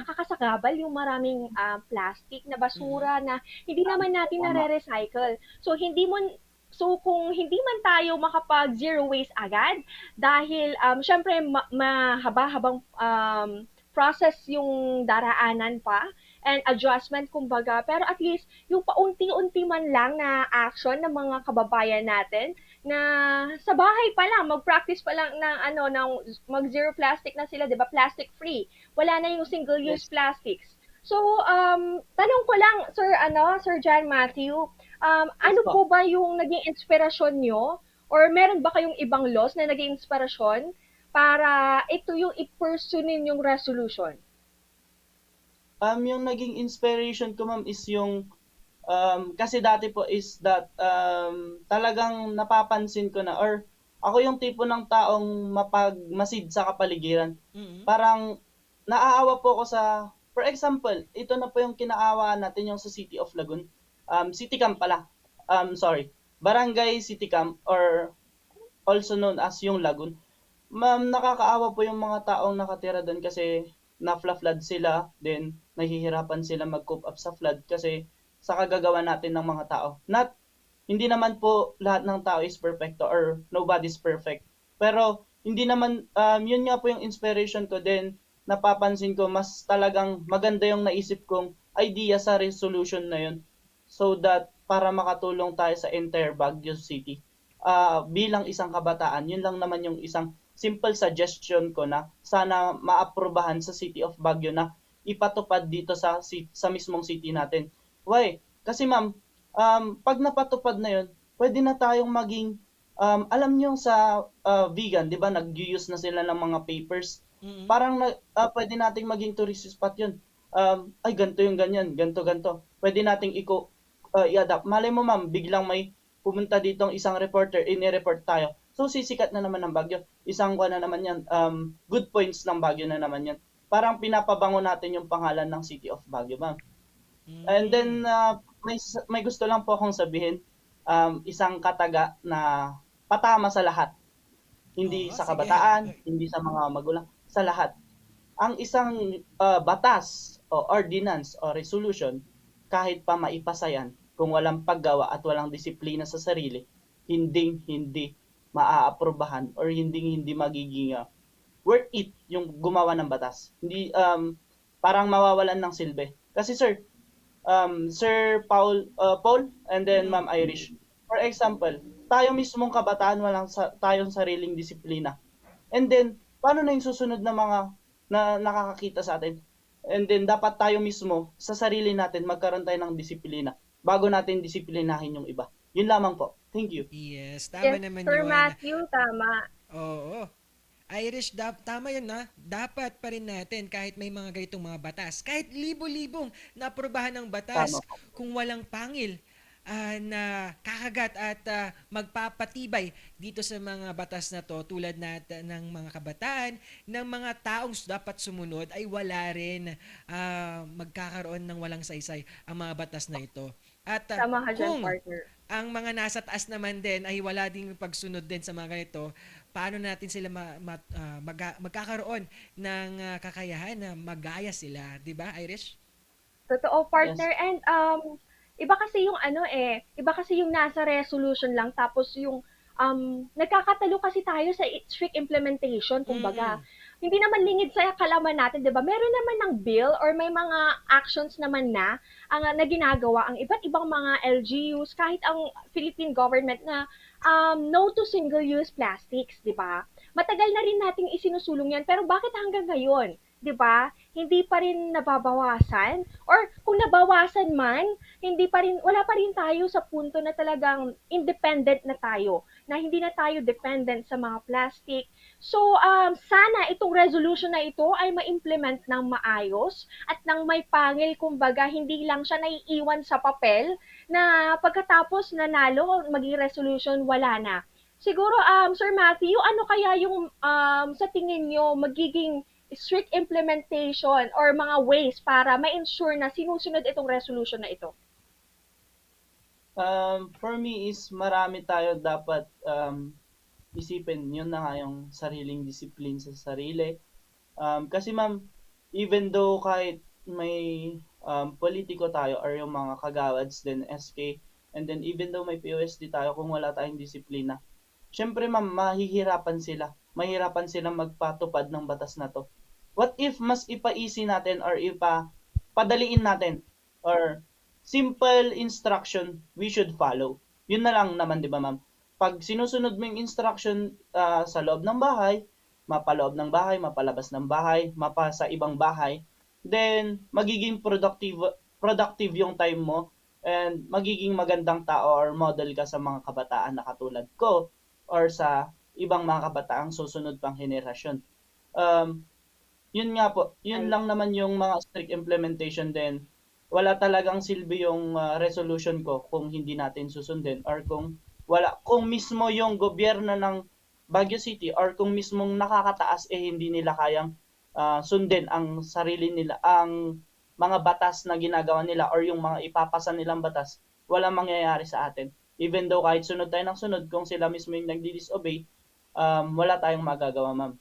nakakasagabal yung maraming plastic na basura na hindi naman natin nare-recycle. So kung hindi man tayo makapag zero waste agad, dahil syempre mahaba-habang process yung daraanan pa, and adjustment kumbaga. Pero at least yung paunti-unti man lang na action ng mga kababayan natin na sa bahay pa lang, mag-practice pa lang ng mag-zero plastic na sila, 'di ba? Plastic free. Wala na yung single-use plastics. So, tanong ko lang, Sir John Matthew, ano po ba yung naging inspirasyon nyo? Or meron ba kayong ibang laws na naging inspirasyon para ito yung i-pursue ninyong resolution? Yung naging inspiration ko, ma'am, is yung kasi dati po is that talagang napapansin ko na, or ako yung tipo ng taong mapagmasid sa kapaligiran. Parang naaawa po ako sa, for example, ito na po yung kinaawa natin yung sa City of Lagun. City Camp pala. Barangay City Camp, or also known as yung Lagun. Ma'am, nakakaawa po yung mga taong nakatira doon kasi na-flood sila, then nahihirapan sila mag-cope up sa flood kasi sa kagagawa natin ng mga tao. Hindi naman po lahat ng tao is perfecto or nobody's perfect. Pero hindi naman, yun nga po yung inspiration ko, then napapansin ko mas talagang maganda yung naisip kong idea sa resolution na yun, so that para makatulong tayo sa entire Baguio City. Bilang isang kabataan, yun lang naman yung isang simple suggestion ko na sana maaprubahan sa City of Baguio na ipatupad dito sa mismong city natin. Why? Kasi ma'am, pag napatupad na yun, pwede na tayong maging, alam niyo sa vegan, di ba, nag-use na sila ng mga papers. Parang pwede nating maging tourist spot yun. Ay, ganito yung ganyan, ganito. Pwede nating i-adapt. Malay mo ma'am, biglang may pumunta ditong isang reporter, ini-report tayo. So, sisikat na naman ng Baguio. Isang na naman yan, good points ng Baguio na naman yan. Parang pinapabango natin yung pangalan ng City of Baguio, ma'am. And then, may gusto lang po akong sabihin, isang kataga na patama sa lahat. Hindi sa kabataan, hindi sa mga magulang, sa lahat. Ang isang batas o ordinance o resolution, kahit pa maipasayan, kung walang paggawa at walang disiplina sa sarili, hindi maaaprobahan or hindi magiging worth it yung gumawa ng batas. Hindi, parang mawawalan ng silbi. Kasi Sir Paul and then Ma'am Irish, for example, tayo mismong kabataan walang tayong sariling disiplina. And then, paano na yung susunod na mga na nakakakita sa atin? And then, dapat tayo mismo sa sarili natin magkaroon tayo ng disiplina bago natin disiplinahin yung iba. Yun lamang po. Thank you. Yes, tama naman Sir yun. Matthew, tama. Oo. Irish, tama yun na. Dapat pa rin natin kahit may mga ganitong mga batas, kahit libo-libong naaprubahan ng batas, kung walang pangil na kakagat at magpapatibay dito sa mga batas na to, tulad ng mga kabataan, ng mga taong dapat sumunod, ay wala rin magkakaroon ng walang saysay ang mga batas na ito. At Tama ka dyan, kung partner. ang mga nasa taas naman din ay wala ding pagsunod din sa mga ganito, paano natin sila magkakaroon ng kakayahan na magaya sila, 'di ba, Irish? Totoo, partner. And iba kasi yung iba kasi yung nasa resolution lang, tapos yung nagkakatalo kasi tayo sa strict implementation, kumbaga. Hindi naman lingid sa kalaman natin, 'di ba? Meron naman ng bill or may mga actions naman na ginagawa ang iba't ibang mga LGUs, kahit ang Philippine government, na no to single-use plastics, 'di ba? Matagal na rin nating isinusulong 'yan, pero bakit hanggang ngayon, 'di ba? Hindi pa rin nababawasan, or kung nabawasan man, wala pa rin tayo sa punto na talagang independent na tayo, na hindi na tayo dependent sa mga plastic. So, sana itong resolution na ito ay ma-implement ng maayos at ng may pangil, kumbaga, hindi lang siya naiiwan sa papel na pagkatapos nanalo, maging resolution, wala na. Siguro, Sir Matthew, ano kaya yung sa tingin nyo magiging strict implementation or mga ways para ma-ensure na sinusunod itong resolution na ito? For me is marami tayo dapat isipin. Yun na nga yung sariling discipline sa sarili. Kasi ma'am, even though kahit may politiko tayo or yung mga kagawads din, SK, and then even though may POSD tayo, kung wala tayong disiplina, syempre ma'am, mahihirapan sila. Mahirapan sila magpatupad ng batas na to. What if mas ipa-easy natin or padaliin natin or simple instruction we should follow. Yun na lang naman, di ba ma'am? Pag sinusunod mo yung instruction sa loob ng bahay, mapaloob ng bahay, mapalabas ng bahay, mapa sa ibang bahay, then magiging productive yung time mo and magiging magandang tao or model ka sa mga kabataan na katulad ko or sa ibang mga kabataang susunod pang henerasyon. Yun nga po, yun lang naman yung mga strict implementation din. Wala talagang silbi yung resolution ko kung hindi natin susundin or kung mismo yung gobyerno ng Baguio City or kung mismong nakakataas hindi nila kayang sundin ang sarili nila, ang mga batas na ginagawa nila or yung mga ipapasa nilang batas, walang mangyayari sa atin. Even though kahit sunod tayo ng sunod, kung sila mismo yung nagdi-disobey, wala tayong magagawa, ma'am.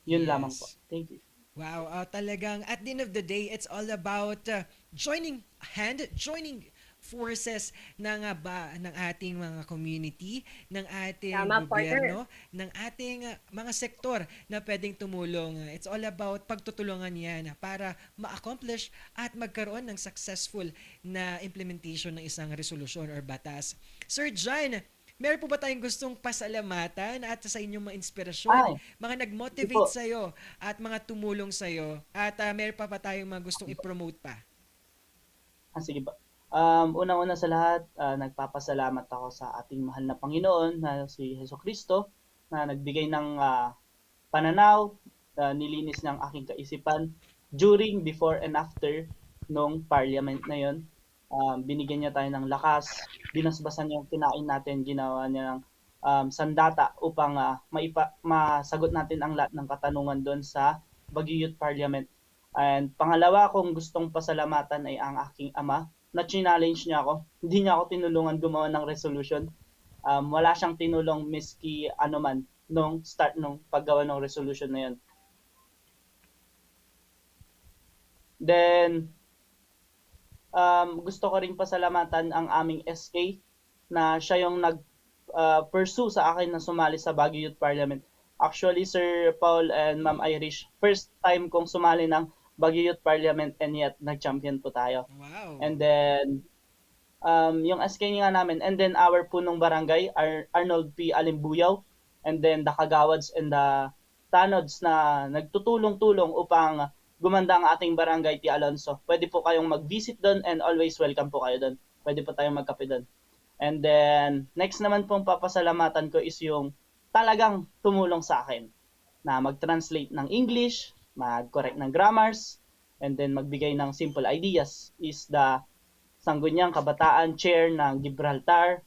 Yun lamang po. Thank you. Wow, talagang at the end of the day, it's all about joining forces ng ating mga community, ng ating gobyerno, ng ating mga sektor na pwedeng tumulong. It's all about pagtutulungan yan para ma-accomplish at magkaroon ng successful na implementation ng isang resolusyon or batas. Sir John, meron po ba tayong gustong pasalamatan at sa inyong mga inspirasyon, mga nag-motivate sa'yo at mga tumulong sa'yo, at meron pa tayong mga gustong i-promote pa? Sige ba. Unang-una sa lahat, nagpapasalamat ako sa ating mahal na Panginoon na si Jesucristo na nagbigay ng pananaw, nilinis ng aking kaisipan during, before, and after nung parliament na yon. Binigyan niya tayo ng lakas, binasbasan niya yung kinain natin, ginawa niya ng sandata upang masagot natin ang lahat ng katanungan doon sa Baguio Youth Parliament. And pangalawa, kung gustong pasalamatan ay ang aking ama, na challenge niya ako. Hindi niya ako tinulungan gumawa ng resolution. Wala siyang tinulong miski anuman nung start nung paggawa ng resolution na yun. Then, gusto ko rin pasalamatan ang aming SK na siya yung nag-pursue sa akin na sumali sa Baguio Youth Parliament. Actually, Sir Paul and Ma'am Irish, first time kong sumali ng Baguio Youth Parliament and yet nag-champion po tayo. Wow. And then, yung SK nga namin, and then our punong barangay, Arnold P. Alimbuyaw, and then the Kagawads and the Tanods na nagtutulong-tulong upang gumanda ang ating barangay T. Alonso. Pwede po kayong mag-visit doon and always welcome po kayo doon. Pwede po tayong magkape doon. And then, next naman pong papasalamatan ko is yung talagang tumulong sa akin na mag-translate ng English, mag-correct ng grammars, and then magbigay ng simple ideas is the Sangguniang Kabataan Chair ng Gibraltar.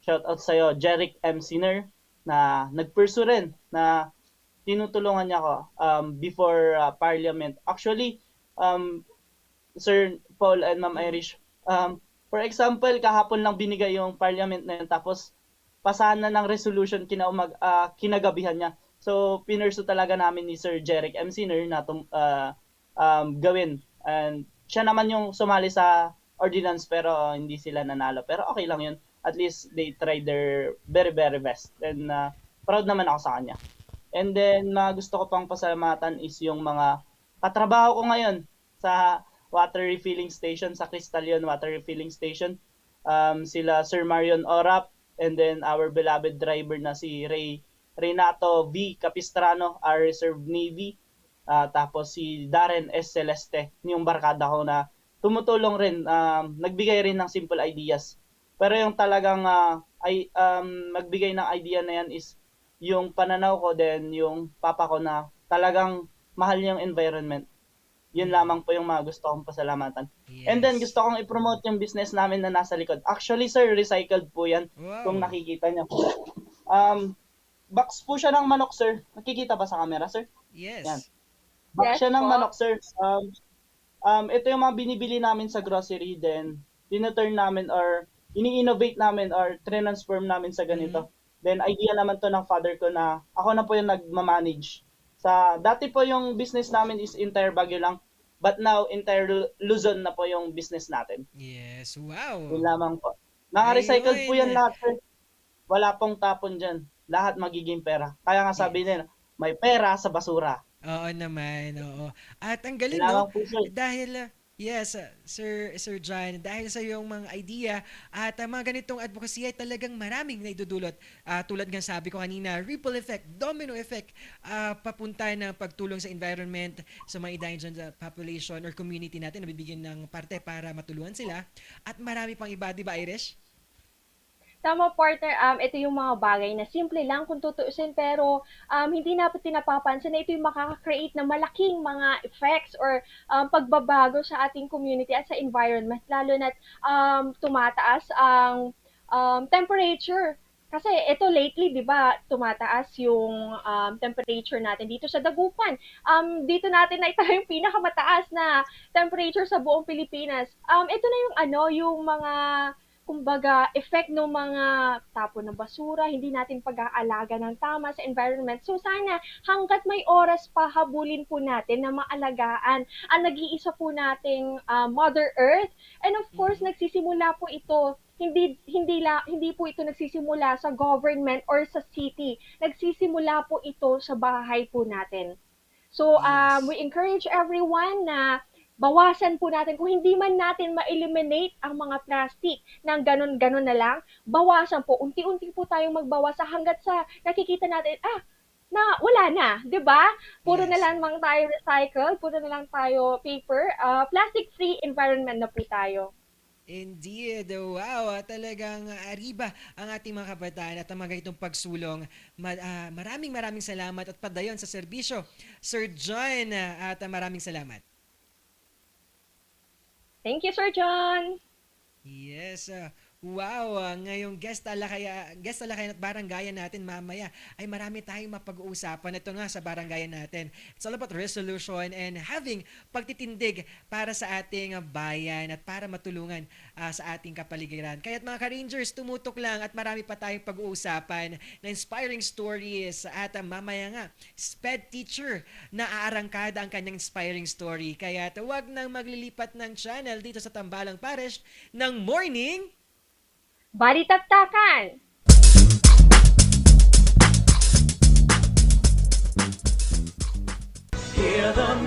Shout out sa'yo, Jeric M. Sinner, na nag-pursue rin, na tinutulungan niya ako before Parliament. Actually, Sir Paul and Ma'am Irish, for example, kahapon lang binigay yung Parliament na yun, tapos pasahan na ng resolution kinagabihan niya. So, pinursu talaga namin ni Sir Jeric M. Sinner na gawin. And siya naman yung sumali sa ordinance pero hindi sila nanalo. Pero okay lang yun. At least they tried their very, very best. And proud naman ako sa kanya. And then, gusto ko pang pasalamatan is yung mga katrabaho ko ngayon sa water refilling station, sa Crystallion Water Refilling Station. Sila Sir Marion Orap, and then our beloved driver na si Renato V. Capistrano, our Reserve Navy. Tapos si Darren S. Celeste, yung barkada ko na tumutulong rin, nagbigay rin ng simple ideas. Pero yung talagang magbigay ng idea na yan is yung pananaw ko, then yung papa ko na talagang mahal yung environment. Yun lamang po yung mga gusto kong pasalamatan. Yes. And then gusto kong i-promote yung business namin na nasa likod. Actually sir, recycled po yan. Wow. Kung nakikita niyo. Box po siya ng manok sir. Nakikita ba sa camera sir? Yes. Yan. Box siya ng manok sir. Ito yung mga binibili namin sa grocery, then tinuturn namin or ini-innovate namin or transform namin sa ganito. Then idea naman to ng father ko na ako na po yung nagmamanage. Dati po yung business namin is entire Baguio lang, but now entire Luzon na po yung business natin. Yes, wow. Yun lamang po. Naka-recycled po yan lahat sir. Wala pong tapon dyan. Lahat magiging pera. Kaya nga sabi nila, may pera sa basura. Oo naman, oo. At ang galing, no? Dahil Yes, Sir John, dahil sa iyong mga idea at mga ganitong advocacy ay talagang maraming naidudulot. Tulad ng sabi ko kanina, ripple effect, domino effect, papunta ng pagtulong sa environment, sa mga endangered population or community natin na bibigyan ng parte para matulungan sila. At marami pang iba, di ba Irish? Tama, partner. Ito yung mga bagay na simple lang kung tutuusin pero hindi natin napapansin na ito yung makaka-create ng malaking mga effects or pagbabago sa ating community at sa environment, lalo na tumataas ang temperature. Kasi ito lately, di ba, tumataas yung temperature natin dito sa Dagupan. Dito natin na ito yung pinakamataas na temperature sa buong Pilipinas. Ito na yung mga kumbaga, effect ng mga tapon ng basura, hindi natin pag-aalaga ng tama sa environment. So sana hanggat may oras pa, habulin po natin na maalagaan ang nag-iisa po nating Mother Earth. And of course, nagsisimula po ito hindi po ito nagsisimula sa government or sa city. Nagsisimula po ito sa bahay po natin. So we encourage everyone na bawasan po natin, kung hindi man natin ma-eliminate ang mga plastic ng ganun-ganun na lang, bawasan po, unti-unti po tayong magbawas hanggat sa nakikita natin, na wala na, 'di ba? Puro na lang tayo recycle, puro na lang tayo paper, plastic-free environment na po tayo. Indeed. Wow, talagang ariba ang ating mga kabataan at ang mga itong pagsulong. Maraming salamat at padayon sa serbisyo, Sir John, at maraming salamat. Thank you, Sir John. Yes. Wow, ngayong guest talakayan at baranggayan natin mamaya ay marami tayong mapag-uusapan. Ito nga sa baranggayan natin. It's all about resolution and having pagtitindig para sa ating bayan at para matulungan sa ating kapaligiran. Kaya't mga ka-Rangers, tumutok lang at marami pa tayong pag-uusapan na inspiring stories at mamaya nga, SPED teacher na aarangkada ang kanyang inspiring story. Kaya huwag nang maglilipat ng channel dito sa Tambalang Parish ng Morning Balitaktakan! Hear the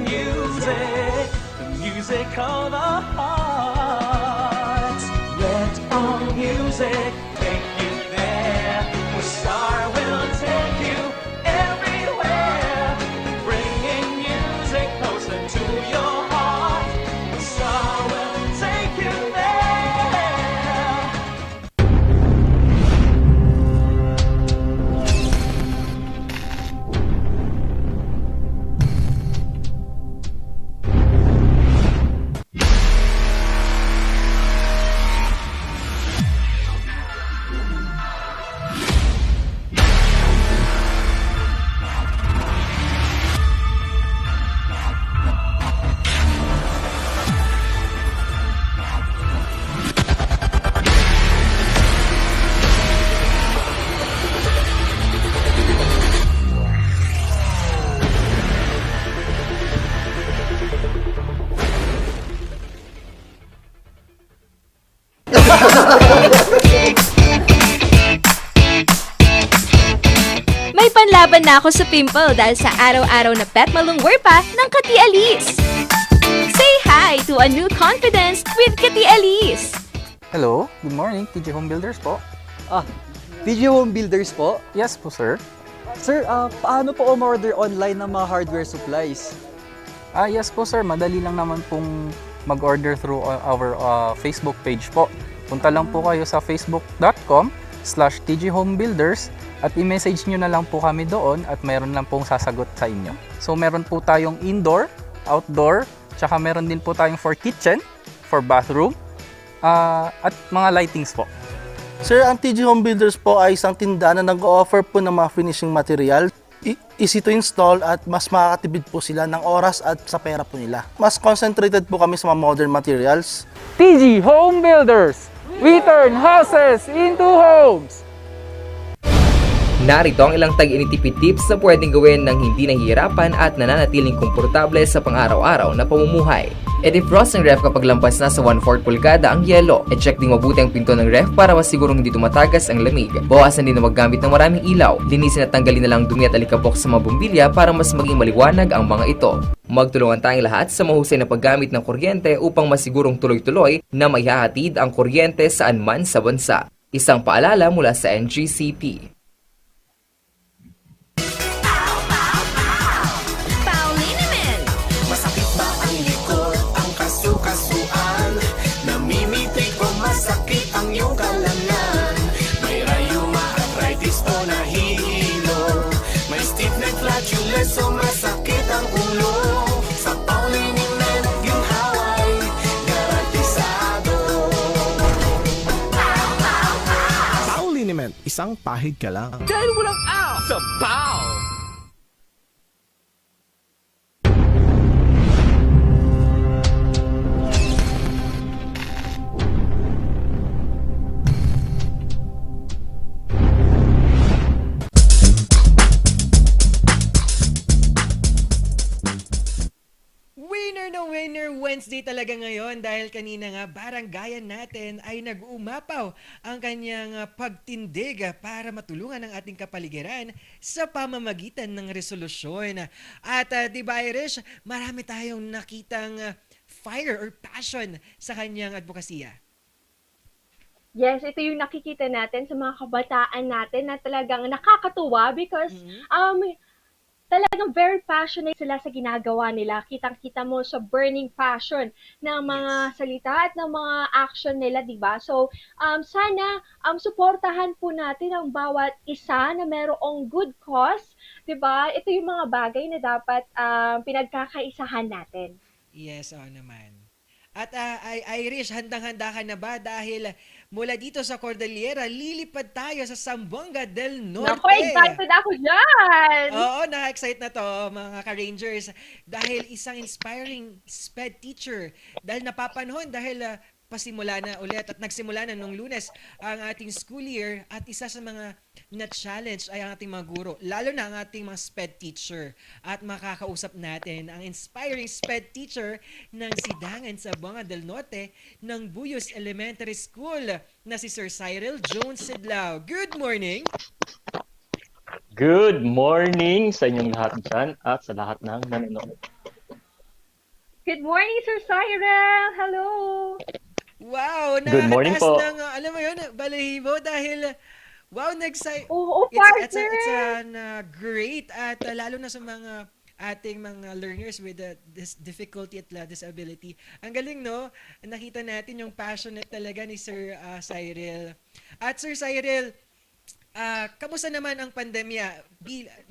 music of the heart. Let our music take you there, where Star will take you everywhere, bringing music closer to your heart. Star will take you there. May panlaban na ako sa pimple dahil sa araw-araw na pet malungwer pa ng Kati Alice. Say hi to a new confidence with Kati Alice. Hello, good morning, TG Home Builders po. TG Home Builders po? Yes po, sir. Sir, paano po umorder online ng mga hardware supplies? Yes po, sir. Madali lang naman pong mag-order through our Facebook page po. Punta lang po kayo sa facebook.com/tghomebuilders at i-message nyo na lang po kami doon at meron lang pong sasagot sa inyo. So meron po tayong indoor, outdoor, tsaka meron din po tayong for kitchen, for bathroom, at mga lightings po. Sir, ang TG Home Builders po ay isang tindahan na nag-o-offer po ng mga finishing material. Easy to install at mas makakatipid po sila ng oras at sa pera po nila. Mas concentrated po kami sa mga modern materials. TG Home Builders! We turn houses into homes! Narito ang ilang tag-initipid tips na pwedeng gawin ng hindi nahihirapan at nananatiling komportable sa pang-araw-araw na pamumuhay. E defrost ng ref kapag lampas na sa 1/4 pulgada ang yelo. E check ding mabuti ang pinto ng ref para masigurong hindi tumatagas ang lamig. Bawasan din na maggamit ng maraming ilaw. Linisin at tanggalin na lang dumi at alikabok sa mga bumbilya para mas maging maliwanag ang mga ito. Magtulungan tayong lahat sa mahusay na paggamit ng kuryente upang masigurong tuloy-tuloy na maihahatid ang kuryente saan man sa bansa. Isang paalala mula sa NGCP. Masakit ba ang likod, ang kasukasuan? Namimitik o masakit ang iyong kalamnan? May rayuma, arthritis o nahihilo? May stiff neck, flatulence o masakit ang ulo? Sa Pauliniment, ginhaway, garantisado. Pauliniment, isang pahid ka lang. Dahil walang out sa Pau! Winner Wednesday talaga ngayon dahil kanina nga baranggayan natin ay nag-umapaw ang kanyang pagtindig para matulungan ang ating kapaligiran sa pamamagitan ng resolusyon. At di ba Irish, marami tayong nakitang fire or passion sa kanyang advokasya. Yes, ito yung nakikita natin sa mga kabataan natin na talagang nakakatuwa because talagang very passionate sila sa ginagawa nila. Kitang-kita mo sa burning passion ng mga salita at ng mga action nila, di ba? So, sana suportahan po natin ang bawat isa na merong good cause, di ba? Ito yung mga bagay na dapat pinagkakaisahan natin. Yes, oo naman. At Irish, handang-handa ka na ba? Dahil mula dito sa Cordillera, lilipad tayo sa Zamboanga del Norte. Naku, excited ako dyan! Oo, na-excite na to mga ka-Rangers. Dahil isang inspiring SPED teacher. Dahil napapanahon, dahil pasimula na ulit at nagsimula na nung Lunes ang ating school year at isa sa mga na-challenge ay ang ating mga guro, lalo na ang ating mga SPED teacher. At makakausap natin ang inspiring SPED teacher ng Sidangan sa Zamboanga del Norte ng Buyos Elementary School na si Sir Cyril Jones Sidlao. Good morning! Good morning sa inyong lahat dyan at sa lahat ng nanonood. Good morning, Sir Cyril! Hello! Wow! Good morning po. Ng, alam mo yun, balahibo dahil wow, Oo, it's partner! great at lalo na sa mga ating mga learners with this difficulty at disability. Ang galing, no? Nakita natin yung passionate talaga ni Sir Cyril. At Sir Cyril, kamusta naman ang pandemya?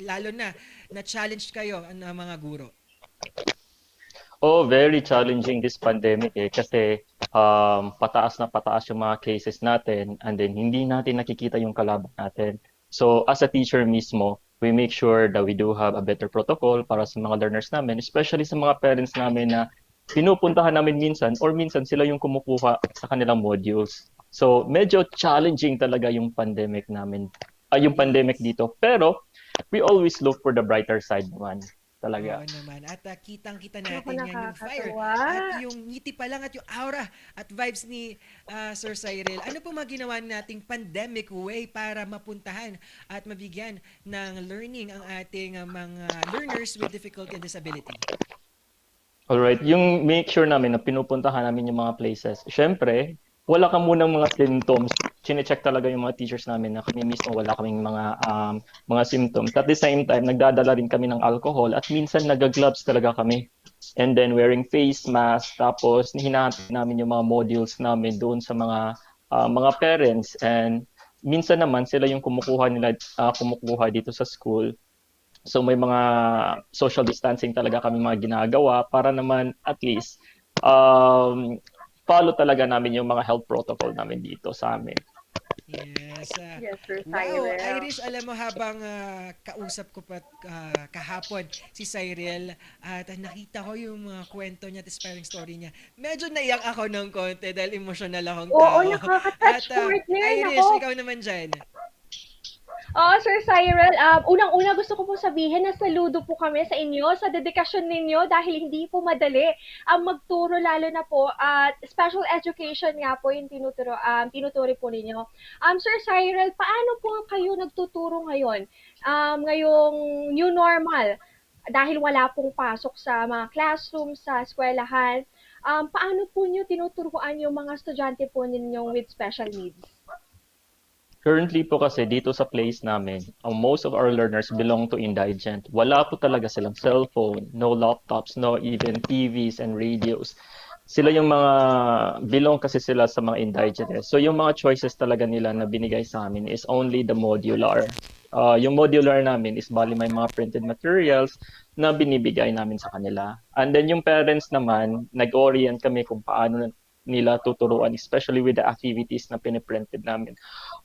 Lalo na challenge kayo ng mga guro. Oh, very challenging this pandemic kasi pataas na pataas yung mga cases natin and then hindi natin nakikita yung kalaban natin. So as a teacher mismo, we make sure that we do have a better protocol para sa mga learners namin, especially sa mga parents namin na pinupuntahan namin minsan or minsan sila yung kumukuha sa kanilang modules. So medyo challenging talaga yung pandemic namin, yung pandemic dito. Pero we always look for the brighter side naman. Talaga. Oo naman. At kitang-kita natin yan yung fire. At yung ngiti pa lang at yung aura at vibes ni Sir Cyril. Ano po mga ginawa nating pandemic way para mapuntahan at mabigyan ng learning ang ating mga learners with difficulty and disability? Alright. Yung make sure namin na pinupuntahan namin yung mga places. Siyempre, wala ka munang mga symptoms. Chine-check talaga yung mga teachers namin na kami mismo wala kaming mga symptoms. At the same time, nagdadala rin kami ng alcohol at minsan nag-gloves talaga kami. And then wearing face mask, tapos hinahanap namin yung mga modules namin doon sa mga parents. And minsan naman sila yung kumukuha dito sa school. So may mga social distancing talaga kami mga ginagawa para naman at least follow talaga namin yung mga health protocol namin dito sa amin. Yes. Sir Wow, Cyril. Irish, alam mo habang kausap ko pa kahapon si Cyril at nakita ko yung mga kwento niya at inspiring story niya. Medyo naiyak ako ng konti dahil emotional akong tao. Oo, nakaka-touch, At partner. Irish, Nako. ikaw naman dyan. Oo, Sir Cyril, unang-una gusto ko po sabihin na saludo po kami sa inyo, sa dedikasyon ninyo dahil hindi po madali ang magturo lalo na po at special education nga po yung tinuturo po ninyo. Sir Cyril, paano po kayo nagtuturo ngayon? Ngayong new normal, dahil wala pong pasok sa mga classroom, sa eskwelahan, paano po niyo tinuturuan yung mga estudyante po ninyong with special needs? Currently po kasi dito sa place namin, most of our learners belong to indigent. Wala po talaga silang cellphone, no laptops, no even TVs and radios. Sila yung mga, belong kasi sila sa mga indigent. So yung mga choices talaga nila na binigay sa amin is only the modular. Yung modular namin is bali may mga printed materials na binibigay namin sa kanila. And then yung parents naman, nag-orient kami kung paano nila tuturuan, especially with the activities na piniprinted namin.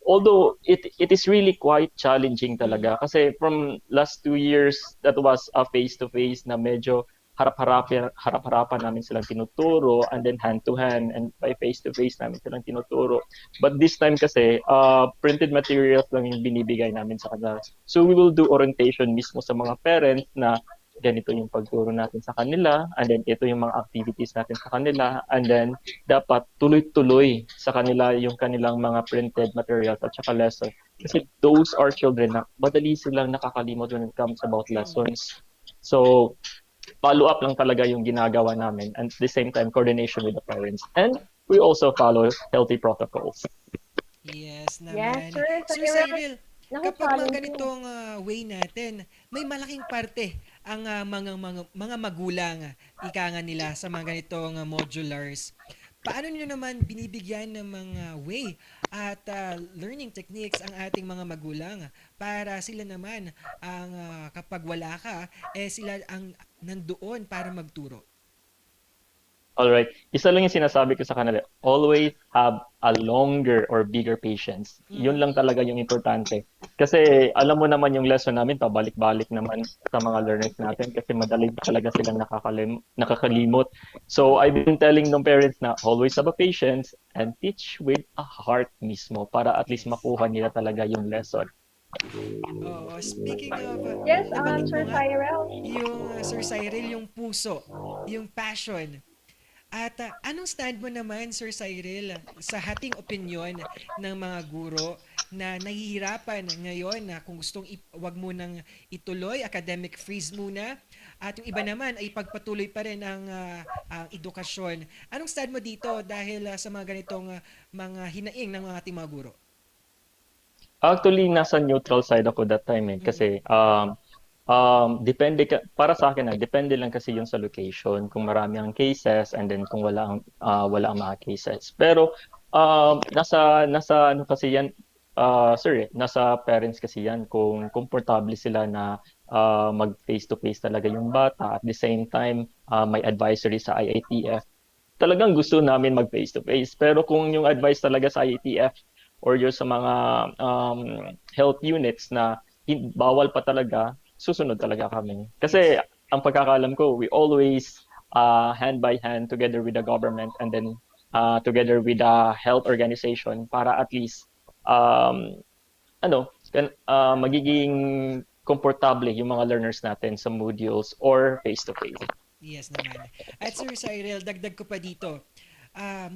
Although it is really quite challenging talaga kasi from last 2 years that was a face-to-face na medyo harap-harapan namin silang tinuturo and then hand-to-hand and by face-to-face namin silang tinuturo. But this time kasi printed materials lang yung binibigay namin sa kanila. So we will do orientation mismo sa mga parents na ganito yung pagturo natin sa kanila, and then ito yung mga activities natin sa kanila, and then dapat tuloy-tuloy sa kanila yung kanilang mga printed materials at saka lesson. Kasi those are children na madali silang nakakalimot when it comes about lessons. So, follow-up lang talaga yung ginagawa namin, and at the same time, coordination with the parents. And we also follow healthy protocols. Yes naman. Yes, sir. Sir Cyril, kapag follow mga ganitong way natin, may malaking parte ang mga magulang, ika nga nila sa mga ganitong modulars. Paano niyo naman binibigyan ng mga way at learning techniques ang ating mga magulang para sila naman ang kapag wala ka, sila ang nandoon para magturo? Alright, isa lang yung sinasabi ko sa kanila, always have a longer or bigger patience. Yun lang talaga yung importante. Kasi alam mo naman yung lesson namin, pabalik-balik naman sa mga learners natin kasi madali talaga silang nakakalimot. So I've been telling ng parents na always have a patience and teach with a heart mismo para at least makuha nila talaga yung lesson. Speaking of, Yes, nabanggit Sir mo nga, Cyril. yung Sir Cyril, yung puso, yung passion. At anong stand mo naman, Sir Cyril, sa hating opinyon ng mga guro na nahihirapan ngayon na kung gustong wag mo nang ituloy, academic freeze muna, at yung iba naman ay pagpatuloy pa rin ang edukasyon. Anong stand mo dito dahil sa mga ganitong mga hinaing ng mga ating mga guro? Actually, nasa neutral side ako that time kasi depende para sa akin depende lang kasi yun sa location kung marami ang cases and then kung wala ang mga cases. Pero nasa ano kasi yan nasa parents kasi yan kung komportable sila na mag face to face talaga yung bata, at the same time may advisory sa IITF. Talagang gusto namin mag face to face, pero kung yung advice talaga sa IITF or yung sa mga health units na bawal pa talaga, susunod talaga kami. Kasi ang pagkakaalam ko, we always hand by hand together with the government and then together with the health organization para at least magiging komportable yung mga learners natin sa modules or face-to-face. Yes naman. At Sir Cyril, dagdag ko pa dito.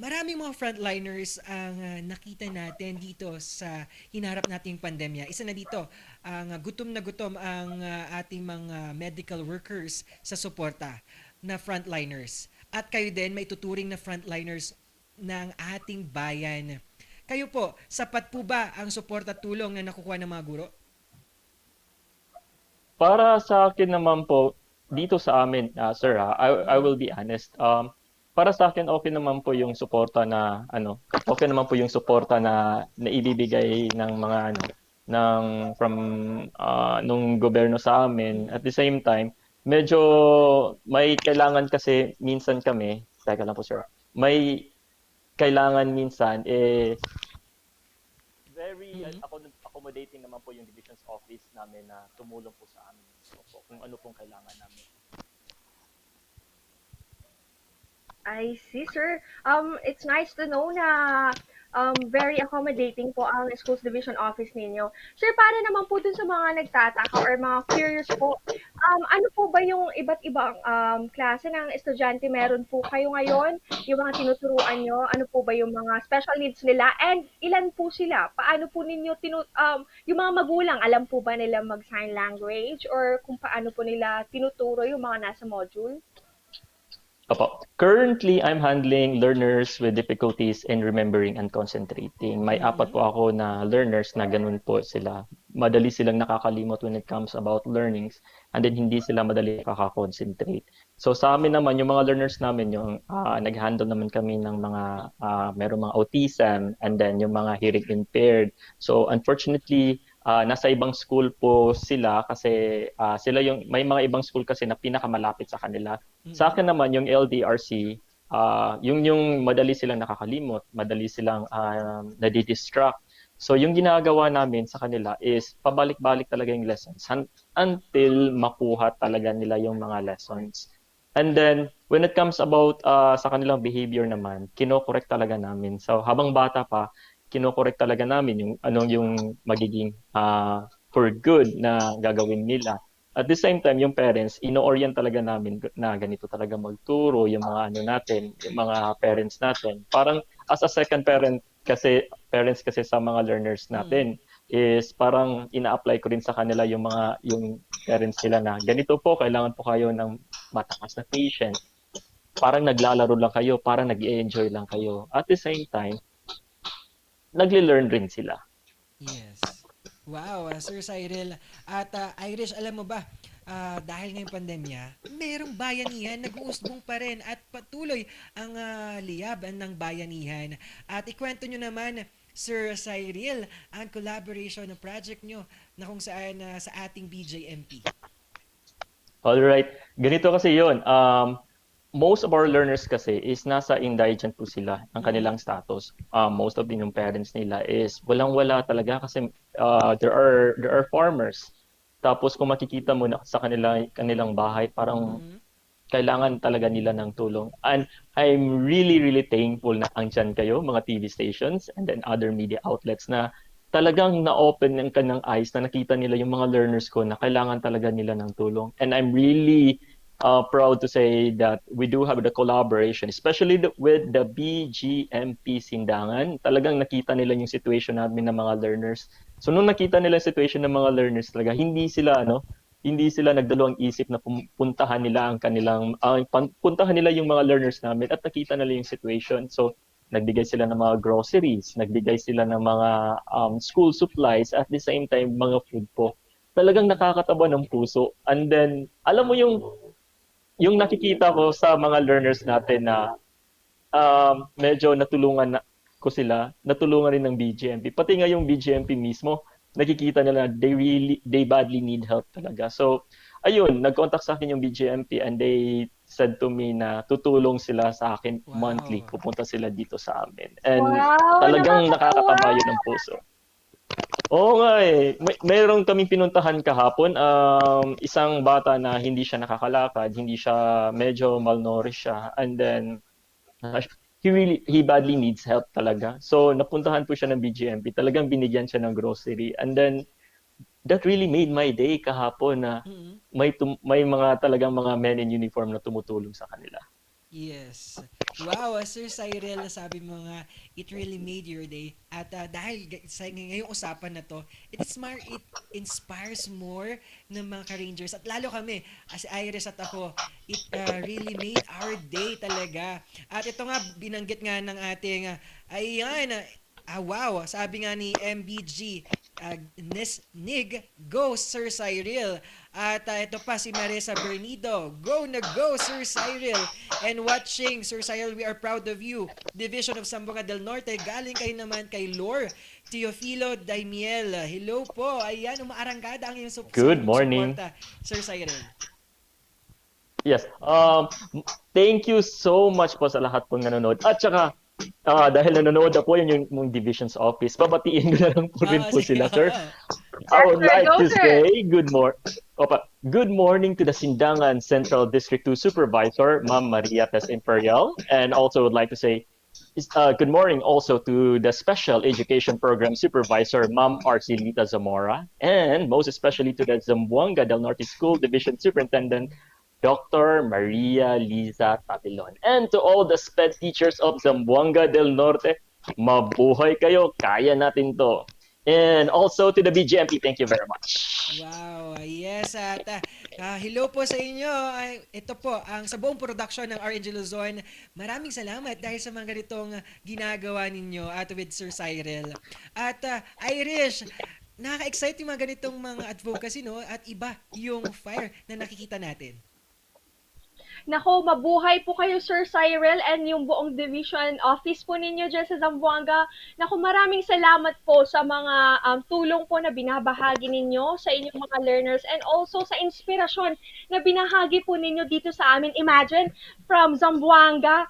Maraming mga frontliners ang nakita natin dito sa hinarap nating pandemya. Isa na dito, ang gutom na gutom ang ating mga medical workers sa suporta na frontliners. At kayo din may tuturing na frontliners ng ating bayan. Kayo po, sapat po ba ang suporta at tulong na nakukuha ng mga guro? Para sa akin naman po, dito sa amin, sir, I will be honest. Para sa akin, okay naman po yung suporta na ibibigay ng mga nung gobyerno sa amin. At the same time, medyo may kailangan kasi minsan kami, teka lang po sir, may kailangan minsan very accommodating naman po yung divisions office namin na tumulong po sa amin kung ano pong kailangan namin. I see, sir. It's nice to know na very accommodating po ang schools division office ninyo. Sir, para naman po dun sa mga nagtataka or mga curious po, ano po ba yung iba't ibang klase ng estudyante meron po kayo ngayon? Yung mga tinuturuan nyo, ano po ba yung mga special needs nila? And ilan po sila? Paano po ninyo yung mga magulang, alam po ba nila mag-sign language? Or kung paano po nila tinuturo yung mga nasa module? Opo. Currently, I'm handling learners with difficulties in remembering and concentrating. May apat po ako na learners na ganun po sila. Madali silang nakakalimot when it comes about learnings, and then hindi sila madali nakaka-concentrate. So sa amin naman, yung mga learners namin, yung nag-handle naman kami ng mga merong mga autism, and then yung mga hearing impaired. So unfortunately, nasa ibang school po sila kasi sila yung may mga ibang school kasi na pinakamalapit sa kanila. Sa akin naman yung LDRC, yung madali silang nakakalimot, madali silang nadi-distract. So yung ginagawa namin sa kanila is pabalik-balik talaga yung lessons until makuha talaga nila yung mga lessons. And then when it comes about sa kanilang behavior naman, kino-correct talaga namin. So habang bata pa, kino-correct talaga namin yung anong yung magiging for good na gagawin nila. At the same time, yung parents, ino-orient talaga namin na ganito talaga magturo yung mga ano natin, yung mga parents natin. Parang as a second parents kasi sa mga learners natin is parang ina-apply ko rin sa kanila yung parents nila na ganito po, kailangan po kayo ng matakas na patience. Parang naglalaro lang kayo, parang nag-i-enjoy lang kayo. At the same time, nagle-learn rin sila. Yes. Wow, Sir Cyril. At Irish, alam mo ba, dahil ngayong pandemya, merong bayanihan, nag-uusbong pa rin at patuloy ang liyab ng bayanihan. At ikwento nyo naman, Sir Cyril, ang collaboration ng project nyo na kung saan sa ating BJMP. Alright. Ganito kasi yun. Most of our learners kasi is nasa indigent po sila ang kanilang status. Most of yung parents nila is walang-wala talaga kasi there are farmers. Tapos kung makikita mo na sa kanilang bahay, parang kailangan talaga nila ng tulong. And I'm really, really thankful na andyan kayo, mga TV stations and then other media outlets na talagang na-open ng kanang eyes na nakita nila yung mga learners ko na kailangan talaga nila ng tulong. And I'm really proud to say that we do have the collaboration, especially with the BGMP Sindangan. Talagang nakita nila yung situation namin ng mga learners. So nung nakita nila yung situation ng mga learners, talaga hindi sila nagdalawang isip na puntahan nila puntahan nila yung mga learners namin at nakita nila yung situation. So nagbigay sila ng mga groceries, nagbigay sila ng mga school supplies, at the same time mga food po. Talagang nakakataba ng puso. And then alam mo yung nakikita ko sa mga learners natin na medyo natulungan rin ng BGMP. Pati nga yung BGMP mismo, nakikita nila na they badly need help talaga. So, ayun, nag-contact sa akin yung BGMP and they said to me na tutulong sila sa akin monthly. Pupunta sila dito sa amin. And talagang nakakataba yun ng puso. Oo nga eh. Mayroong kaming pinuntahan kahapon, isang bata na hindi siya nakakalakad, medyo malnourished siya, and then he badly needs help talaga. So napuntahan po siya ng BGMP, talagang binigyan siya ng grocery, and then that really made my day kahapon na may mga talagang mga men in uniform na tumutulong sa kanila. Yes. Wow, Sir Cyril, sabi mo nga, it really made your day. At dahil sa ngayong usapan na to, it inspires more ng mga ka-Rangers. At lalo kami, as Iris at ako, it really made our day talaga. At ito nga, binanggit nga ng ating, wow, sabi nga ni MBG, Nig, go Sir Cyril. At ito pa si Marisa Bernido, go na go Sir Cyril. And watching Sir Cyril, we are proud of you. Division of Zamboanga del Norte, galing kayo naman kay Lore Teofilo Daimiel. Hello po, ayan, umaarangkada ang iyong Good morning, suporta, Sir Cyril. Yes, thank you so much po sa lahat pong nanonood. At saka, dahil nanonood na po yung Division's Office, babatiin ko na lang po rin po sila, sir. I would like to say good morning to the Sindangan Central District 2 Supervisor, Ma'am Maria Tess Imperial, and also would like to say Good morning also to the Special Education Program Supervisor, Ma'am Arcilita Zamora, and most especially to the Zamboanga del Norte School Division Superintendent, Dr. Maria Liza Tatilon. And to all the SPED teachers of Zamboanga del Norte, mabuhay kayo, kaya natin to. And also to the BGMP, thank you very much. Wow, yes. At hello po sa inyo. Ito po, ang sa buong production ng RNG Luzon. Maraming salamat dahil sa mga ganitong ginagawa ninyo at with Sir Cyril. At Irish, nakaka-excite yung mga ganitong mga advocacy, no? At iba yung fire na nakikita natin. Nako, mabuhay po kayo Sir Cyril and yung buong division office po ninyo dyan sa Zamboanga. Nako, maraming salamat po sa mga tulong po na binabahagi ninyo sa inyong mga learners and also sa inspirasyon na binahagi po ninyo dito sa amin. Imagine, from Zamboanga,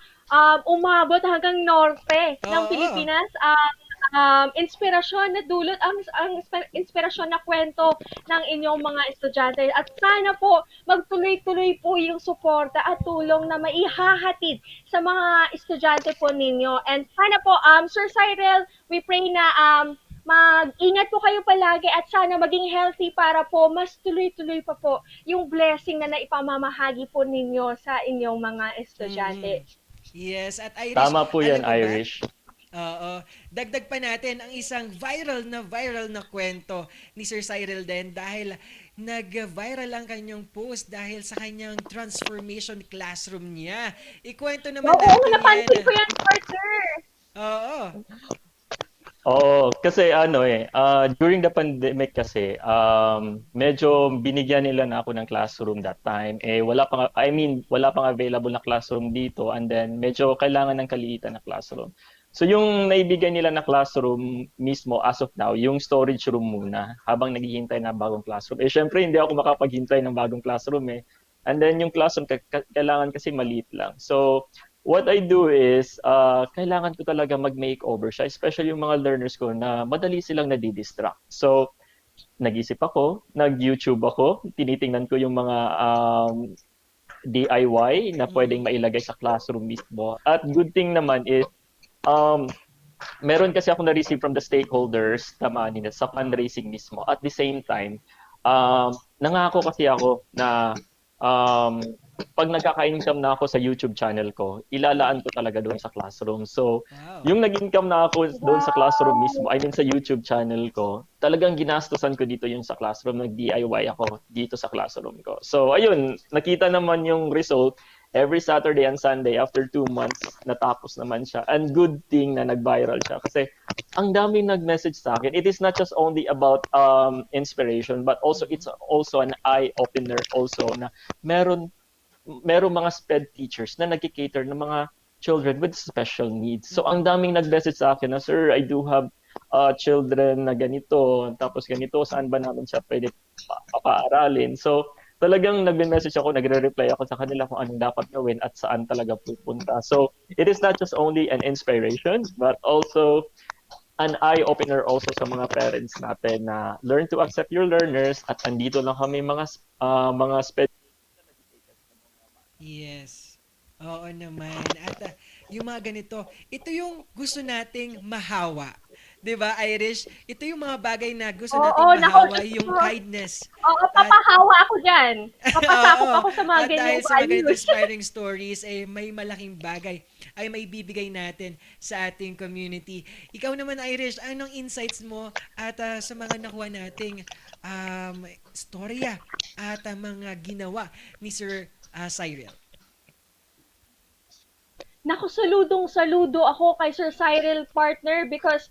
umabot hanggang norte ng Pilipinas, inspirasyon na dulot, ang inspirasyon na kwento ng inyong mga estudyante. At sana po magtuloy-tuloy po yung suporta at tulong na maihahatid sa mga estudyante po ninyo. And sana po, Sir Cyril, we pray na mag-ingat po kayo palagi at sana maging healthy para po mas tuloy-tuloy pa po yung blessing na naipamamahagi po ninyo sa inyong mga estudyante. Yes, at Irish, tama po yan, alam mo ba? Irish. Oo. Dagdag pa natin ang isang viral na kwento ni Sir Cyril din dahil nag-viral ang kanyang post dahil sa kanyang transformation classroom niya. Ikwento naman natin yan. Napansin ko yan, partner. Oo. Oo, kasi during the pandemic kasi, medyo binigyan nila na ako ng classroom that time. Wala pang available na classroom dito and then medyo kailangan ng kaliitan na classroom. So yung naibigay nila na classroom mismo as of now, yung storage room muna habang naghihintay na bagong classroom. Syempre hindi ako makapaghintay ng bagong classroom And then yung classroom kailangan kasi maliit lang. So what I do is kailangan ko talaga mag-makeover siya, especially yung mga learners ko na madali silang nadidistract. So nag-isip ako, nag-YouTube ako, tinitingnan ko yung mga DIY na pwedeng mailagay sa classroom mismo. At good thing naman is meron kasi ako na-receive from the stakeholders na money sa fundraising mismo. At the same time, nangako kasi ako na pag nagkaka-income na ako sa YouTube channel ko, ilalaan ko talaga doon sa classroom. So, yung nag-income na ako doon sa classroom mismo, sa YouTube channel ko, talagang ginastusan ko dito yung sa classroom. Nag-DIY ako dito sa classroom ko. So, ayun, nakita naman yung result. Every Saturday and Sunday, after 2 months, natapos naman siya. And good thing na nag-viral siya. Kasi ang daming nag-message sa akin. It is not just only about inspiration, but also it's also an eye-opener also na meron mga SPED teachers na nag-cater ng mga children with special needs. So ang daming nag-message sa akin na, Sir, I do have children na ganito, tapos ganito, saan ba namin siya pwede papaaralin? So talagang nagme-message ako, nagre-reply ako sa kanila kung anong dapat gawin at saan talaga pupunta. So, it is not just only an inspiration, but also an eye-opener also sa mga parents natin na learn to accept your learners at andito lang kami mga Yes. Oo naman. At yung mga ganito, ito yung gusto nating mahawa. 'Di ba, Irish? Ito yung mga bagay na gusto nating mahawa, yung kindness. Oo, papahawa ako diyan. Papasakop ako sa mga ganyan. Dahil sa mga ganito inspiring stories, may malaking bagay ay may bibigay natin sa ating community. Ikaw naman, Irish, anong insights mo at sa mga nakuha nating storya at mga ginawa ni Sir Cyril? Naku, saludong-saludo ako kay Sir Cyril, partner, because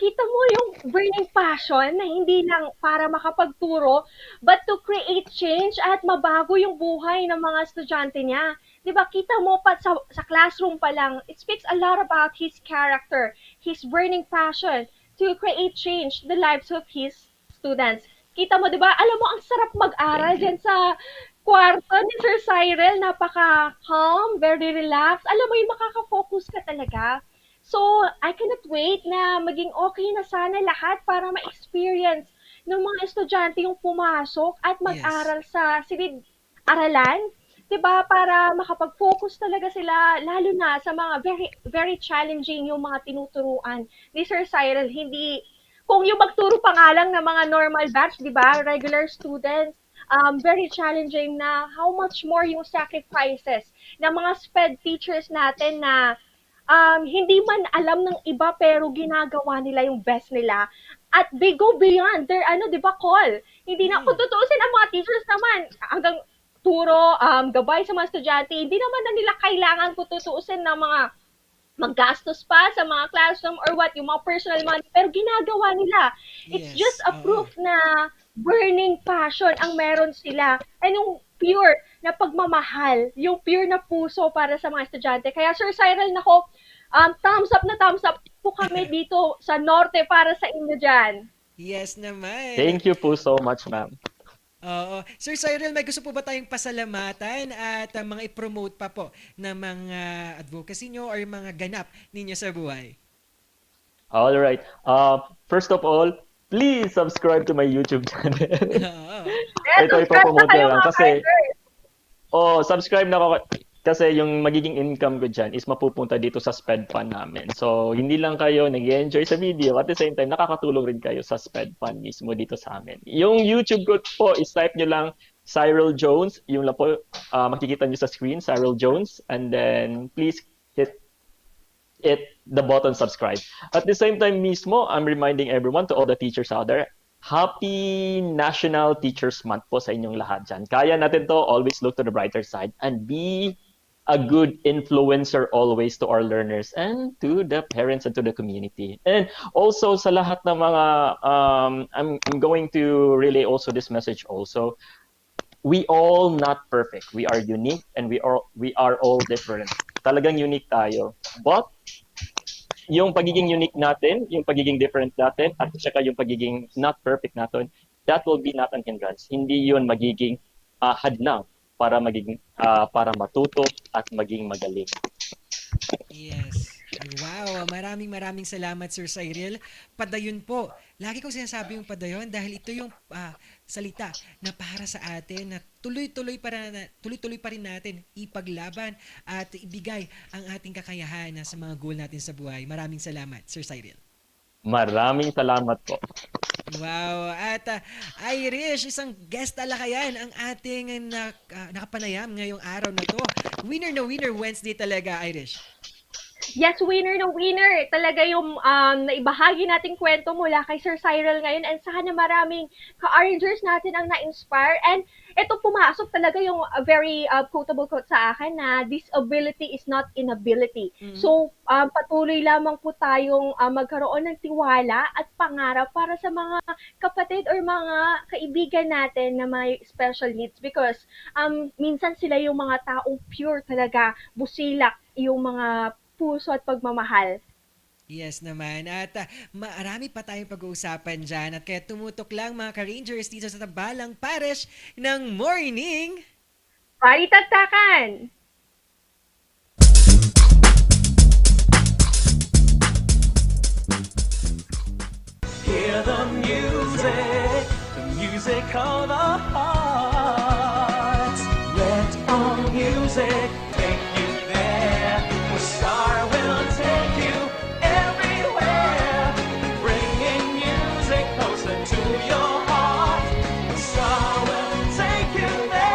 kita mo yung burning passion na hindi lang para makapagturo, but to create change at mabago yung buhay ng mga estudyante niya. Diba, kita mo pa sa classroom pa lang, it speaks a lot about his character, his burning passion to create change the lives of his students. Kita mo, diba, alam mo, ang sarap mag-aral dyan sa kwarto ni Sir Cyril, napaka-calm, very relaxed. Alam mo, yung makaka-focus ka talaga. So, I cannot wait na maging okay na sana lahat para ma-experience ng mga estudyante yung pumasok at mag-aral sa silid-aralan 'di ba, para makapag-focus talaga sila lalo na sa mga very very challenging yung mga tinuturuan ni Sir Cyril. Hindi kung yung magturo pa nga lang ng mga normal batch, 'di ba, regular students, very challenging na how much more yung sacrifices ng mga SPED teachers natin na hindi man alam ng iba pero ginagawa nila yung best nila at they go beyond their 'di ba, call. Hindi na kung tutuusin ang mga teachers naman hanggang turo, gabay sa mga estudyante, hindi naman na nila kailangan kung tutuusin ng mga maggastos pa sa mga classroom or what, yung mga personal money, pero ginagawa nila. It's Yes, just a proof na burning passion ang meron sila. And yung pure na pagmamahal, yung pure na puso para sa mga estudyante. Kaya Sir Cyril, nako, thumbs up po kami dito sa Norte para sa inyo dyan. Yes naman. Thank you po so much, ma'am. Oo. Sir Cyril, may gusto po ba tayong pasalamatan at mga i-promote pa po ng mga advocacy nyo or mga ganap ninyo sa buhay? All right. First of all, please subscribe to my YouTube channel. Ito ipopromote ko lang kasi subscribe na ako kasi yung magiging income ko dyan is mapupunta dito sa SPED Fund namin. So, hindi lang kayo nag-enjoy sa video, at the same time, nakakatulong rin kayo sa SPED Fund mismo dito sa amin. Yung YouTube ko po, is type nyo lang Cyril Jones. Yung lang po, makikita nyo sa screen, Cyril Jones. And then, please hit the button subscribe. At the same time mismo, I'm reminding everyone, to all the teachers out there, Happy National Teachers Month po sa inyong lahat dyan. Kaya natin to, always look to the brighter side and be a good influencer always to our learners and to the parents and to the community. And also sa lahat ng mga, I'm going to relay also this message also. We all not perfect. We are unique and we are all different. Talagang unique tayo. But yung pagiging unique natin, yung pagiging different natin, at saka yung pagiging not perfect natin, that will be not an hindrance. Hindi yun magiging hadlang para para matuto at maging magaling. Yes. Wow, maraming salamat Sir Cyril. Padayon po. Lagi kong sinasabi yung padayon dahil ito yung salita na para sa atin na tuloy-tuloy pa rin natin ipaglaban at ibigay ang ating kakayahan sa mga goal natin sa buhay. Maraming salamat Sir Cyril. Maraming salamat po. Wow. At Irish, isang guest talakayan ang ating nakapanayam ngayong araw na to. Winner na winner Wednesday talaga, Irish. Yes, winner na winner. Talaga yung naibahagi nating kwento mula kay Sir Cyril ngayon and sana maraming ka-arrangers natin ang na-inspire. And ito pumasok talaga yung very quotable quote sa akin na disability is not inability. Mm-hmm. So, patuloy lamang po tayong magkaroon ng tiwala at pangarap para sa mga kapatid or mga kaibigan natin na may special needs because minsan sila yung mga taong pure talaga, busilak yung mga puso at pagmamahal. Yes naman. At marami pa tayong pag-uusapan dyan. At kaya tumutok lang mga ka-Rangers dito sa Tabalang Parish ng Morning Paritaktakan! Hear the music of the heart. Let our music take you there. Where Star will take you everywhere. Bringing music closer to your heart. Where Star will take you there.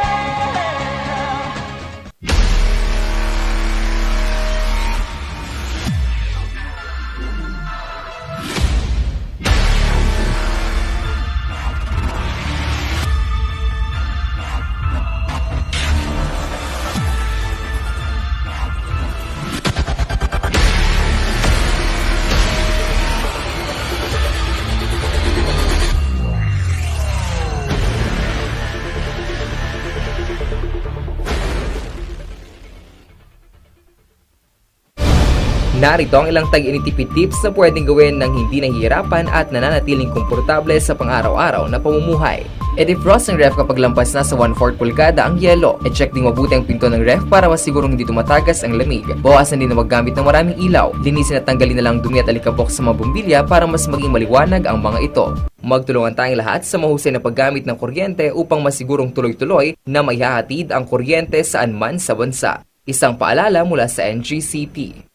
Narito ang ilang tag-initipid tips na pwedeng gawin ng hindi nahihirapan at nananatiling komportable sa pang-araw-araw na pamumuhay. I-defrost ang ref kapag lampas na sa 1/4 pulgada ang yelo. I-check din mabuti ang pinto ng ref para masigurong hindi tumatagas ang lamig. Bawasan din na maggamit ng maraming ilaw. Linisin at tanggalin na lang dumi at alikabok sa mga bumbilya para mas maging maliwanag ang mga ito. Magtulungan tayong lahat sa mahusay na paggamit ng kuryente upang masigurong tuloy-tuloy na maihahatid ang kuryente saan man sa bansa. Isang paalala mula sa NGCP.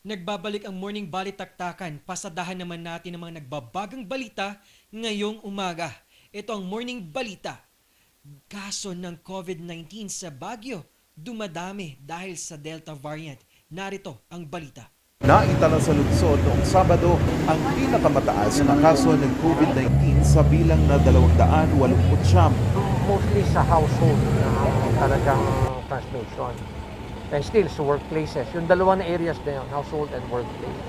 Nagbabalik ang Morning Balitaktakan. Pasadahan naman natin ang mga nagbabagang balita ngayong umaga. Ito ang Morning Balita. Kaso ng COVID-19 sa Baguio dumadami dahil sa Delta variant. Narito ang balita. Naitala sa lungsod noong Sabado ang pinakamataas na kaso ng COVID-19 sa bilang na 289. Mostly sa household na talagang transmission. And still sa workplaces. Yung dalawa na areas na yun, household and workplace.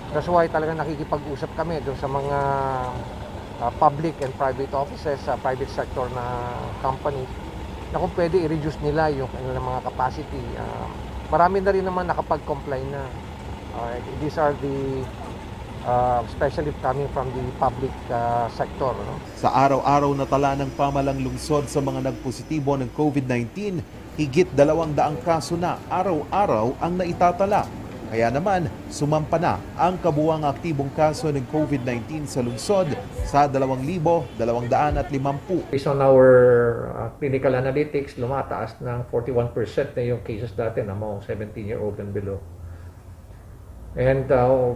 That's why talagang nakikipag-usap kami doon sa mga public and private offices, sa private sector na company, na kung pwede i-reduce nila yung kanilang mga capacity. Marami na rin naman nakapag-comply na. These are the especially coming from the public sector. No? Sa araw-araw na tala ng pamalang lungsod sa mga nagpositibo ng COVID-19, higit 200 kaso na araw-araw ang naitatala. Kaya naman, sumampa na ang kabuuang aktibong kaso ng COVID-19 sa lungsod sa 2,250. Based on our clinical analytics, lumataas ng 41% na yung cases natin among 17-year-old and below. And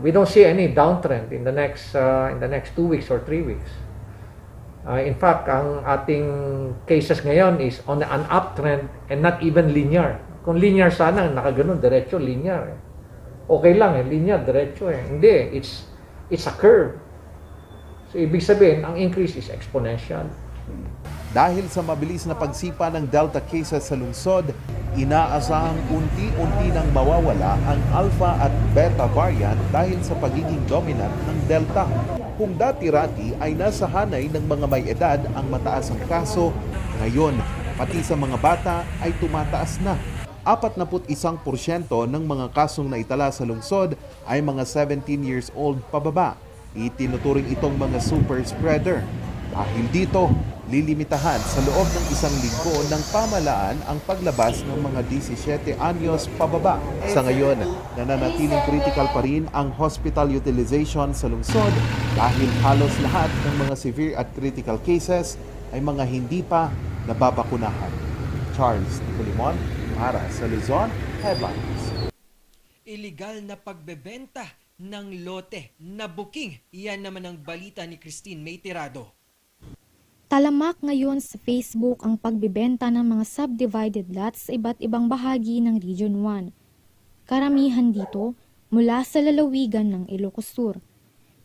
we don't see any downtrend in the next 2 weeks or 3 weeks. In fact, ang ating cases ngayon is on an uptrend and not even linear. Kung linear sana, nakaganon, diretso, linear. Okay lang, linear, diretso. Hindi, it's a curve. So, ibig sabihin, ang increase is exponential. Dahil sa mabilis na pagsipa ng Delta cases sa lungsod, inaasahang unti-unti nang mawawala ang Alpha at Beta variant dahil sa pagiging dominant ng Delta. Kung dati-rati ay nasa hanay ng mga may edad ang mataas ang kaso, ngayon, pati sa mga bata ay tumataas na. 41% ng mga kasong naitala sa lungsod ay mga 17 years old pababa. Itinuturing itong mga super spreader. Dahil dito, lilimitahan sa loob ng 1 linggo ng pamalaan ang paglabas ng mga 17 anyos pababa. Sa ngayon, nananatiling critical pa rin ang hospital utilization sa lungsod dahil halos lahat ng mga severe at critical cases ay mga hindi pa nababakunahan. Charles Nicolimon para sa Luzon Headlines. Illegal na pagbebenta ng lote na booking. Iyan naman ang balita ni Christine May Tirado. Talamak ngayon sa Facebook ang pagbibenta ng mga subdivided lots sa iba't ibang bahagi ng Region 1. Karamihan dito mula sa lalawigan ng Ilocos Sur.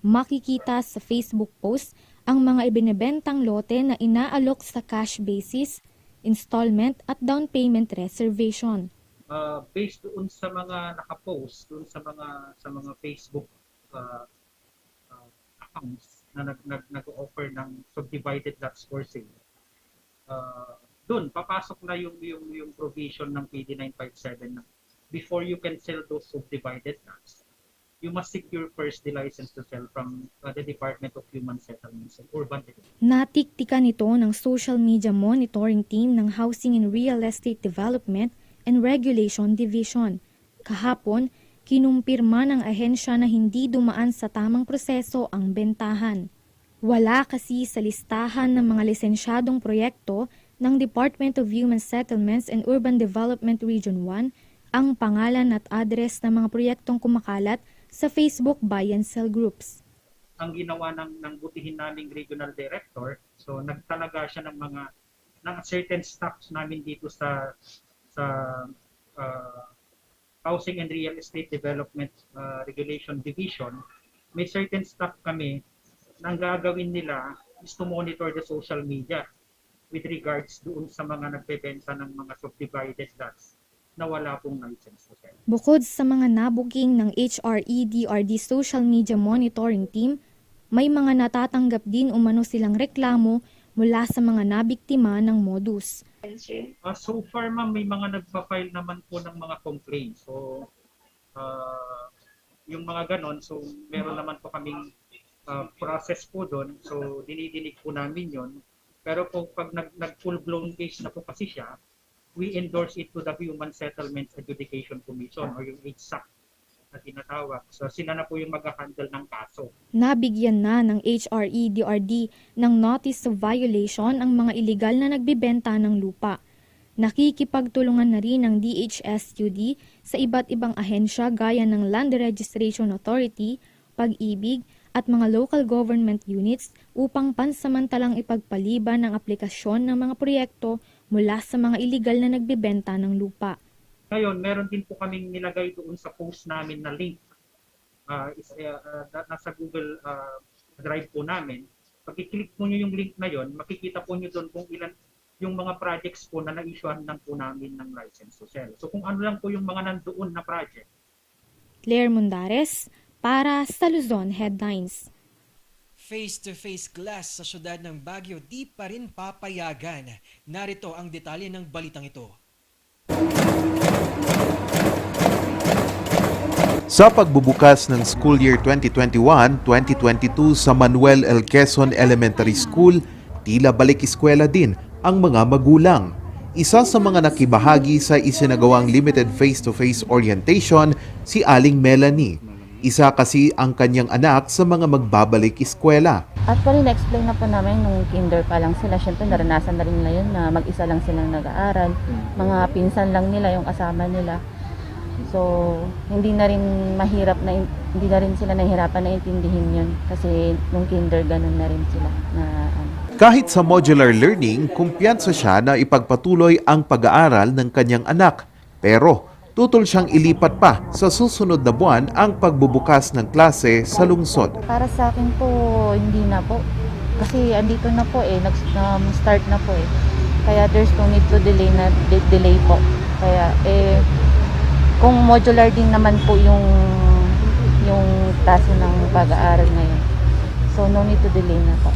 Makikita sa Facebook post ang mga ibinebentang lote na inaalok sa cash basis, installment at down payment reservation. Based doon sa mga nakapost doon sa mga Facebook accounts na nag-offer ng subdivided lots for sale. Doon papasok na yung provision ng PD 957 na before you can sell those subdivided lots, you must secure first the license to sell from the Department of Human Settlements and Urban Development. Natiktikan ito ng social media monitoring team ng Housing and Real Estate Development and Regulation Division. Kahapon, kinumpirma ng ahensya na hindi dumaan sa tamang proseso ang bentahan. Wala kasi sa listahan ng mga lisensyadong proyekto ng Department of Human Settlements and Urban Development Region 1 ang pangalan at address ng mga proyektong kumakalat sa Facebook buy and sell groups. Ang ginawa ng butihin naming regional director, so nagtalaga siya ng certain stocks namin dito sa Housing and Real Estate Development Regulation Division. May certain stock kami na ang gagawin nila is to monitor the social media with regards doon sa mga nagbebenta ng mga subdivided lots na wala pong license to sell. Bukod sa mga nabuking ng HRE-DRD Social Media Monitoring Team, may mga natatanggap din umano silang reklamo mula sa mga nabiktima ng modus. So far, ma'am, may mga nagpa-file naman po ng mga complaints. So, yung mga ganon, so meron naman po kaming process po doon. So, dinidinig po namin yon. Pero po, pag nag-full-blown case na po kasi siya, we endorse it to the Human Settlements Adjudication Commission or yung HSAC na tinatawag. So, sila na po yung mag-handle ng kaso. Nabigyan na ng HRE-DRD ng notice of violation ang mga iligal na nagbibenta ng lupa. Nakikipagtulungan na rin ng DHSUD sa iba't ibang ahensya gaya ng Land Registration Authority, Pag-ibig at mga local government units upang pansamantalang ipagpaliban ang aplikasyon ng mga proyekto mula sa mga iligal na nagbibenta ng lupa. Ngayon, meron din po kaming nilagay doon sa post namin na link. Nasa Google Drive po namin. Pag i-click po nyo yung link na yon, makikita po nyo doon kung ilan yung mga projects po na na-issuean lang po namin ng license to sell. So kung ano lang po yung mga nandoon na project. Claire Mundares para sa Luzon Headlines. Face-to-face class sa syudad ng Baguio di pa rin papayagan. Narito ang detalye ng balitang ito. Sa pagbubukas ng school year 2021-2022 sa Manuel L. Quezon Elementary School, tila balik eskwela din ang mga magulang. Isa sa mga nakibahagi sa isinagawang limited face-to-face orientation si Aling Melanie. Isa kasi ang kanyang anak sa mga magbabalik eskwela. Actually, na-explain na po namin nung kinder pa lang sila. Siyempre, naranasan na rin nila yun na mag-isa lang silang nag-aaral. Mga pinsan lang nila yung kasama nila. So, hindi na rin sila nahihirapan na intindihin yun. Kasi nung kinder, ganun na rin sila. Kahit sa modular learning, kumpiyansa siya na ipagpatuloy ang pag-aaral ng kanyang anak. Pero, tutol siyang ilipat pa sa susunod na buwan ang pagbubukas ng klase sa lungsod. Para sa akin po, hindi na po. Kasi andito na po nag-start na po Kaya there's no need to delay po. Kaya kung modular din naman po yung klase ng pag-aaral ngayon. So no need to delay na po.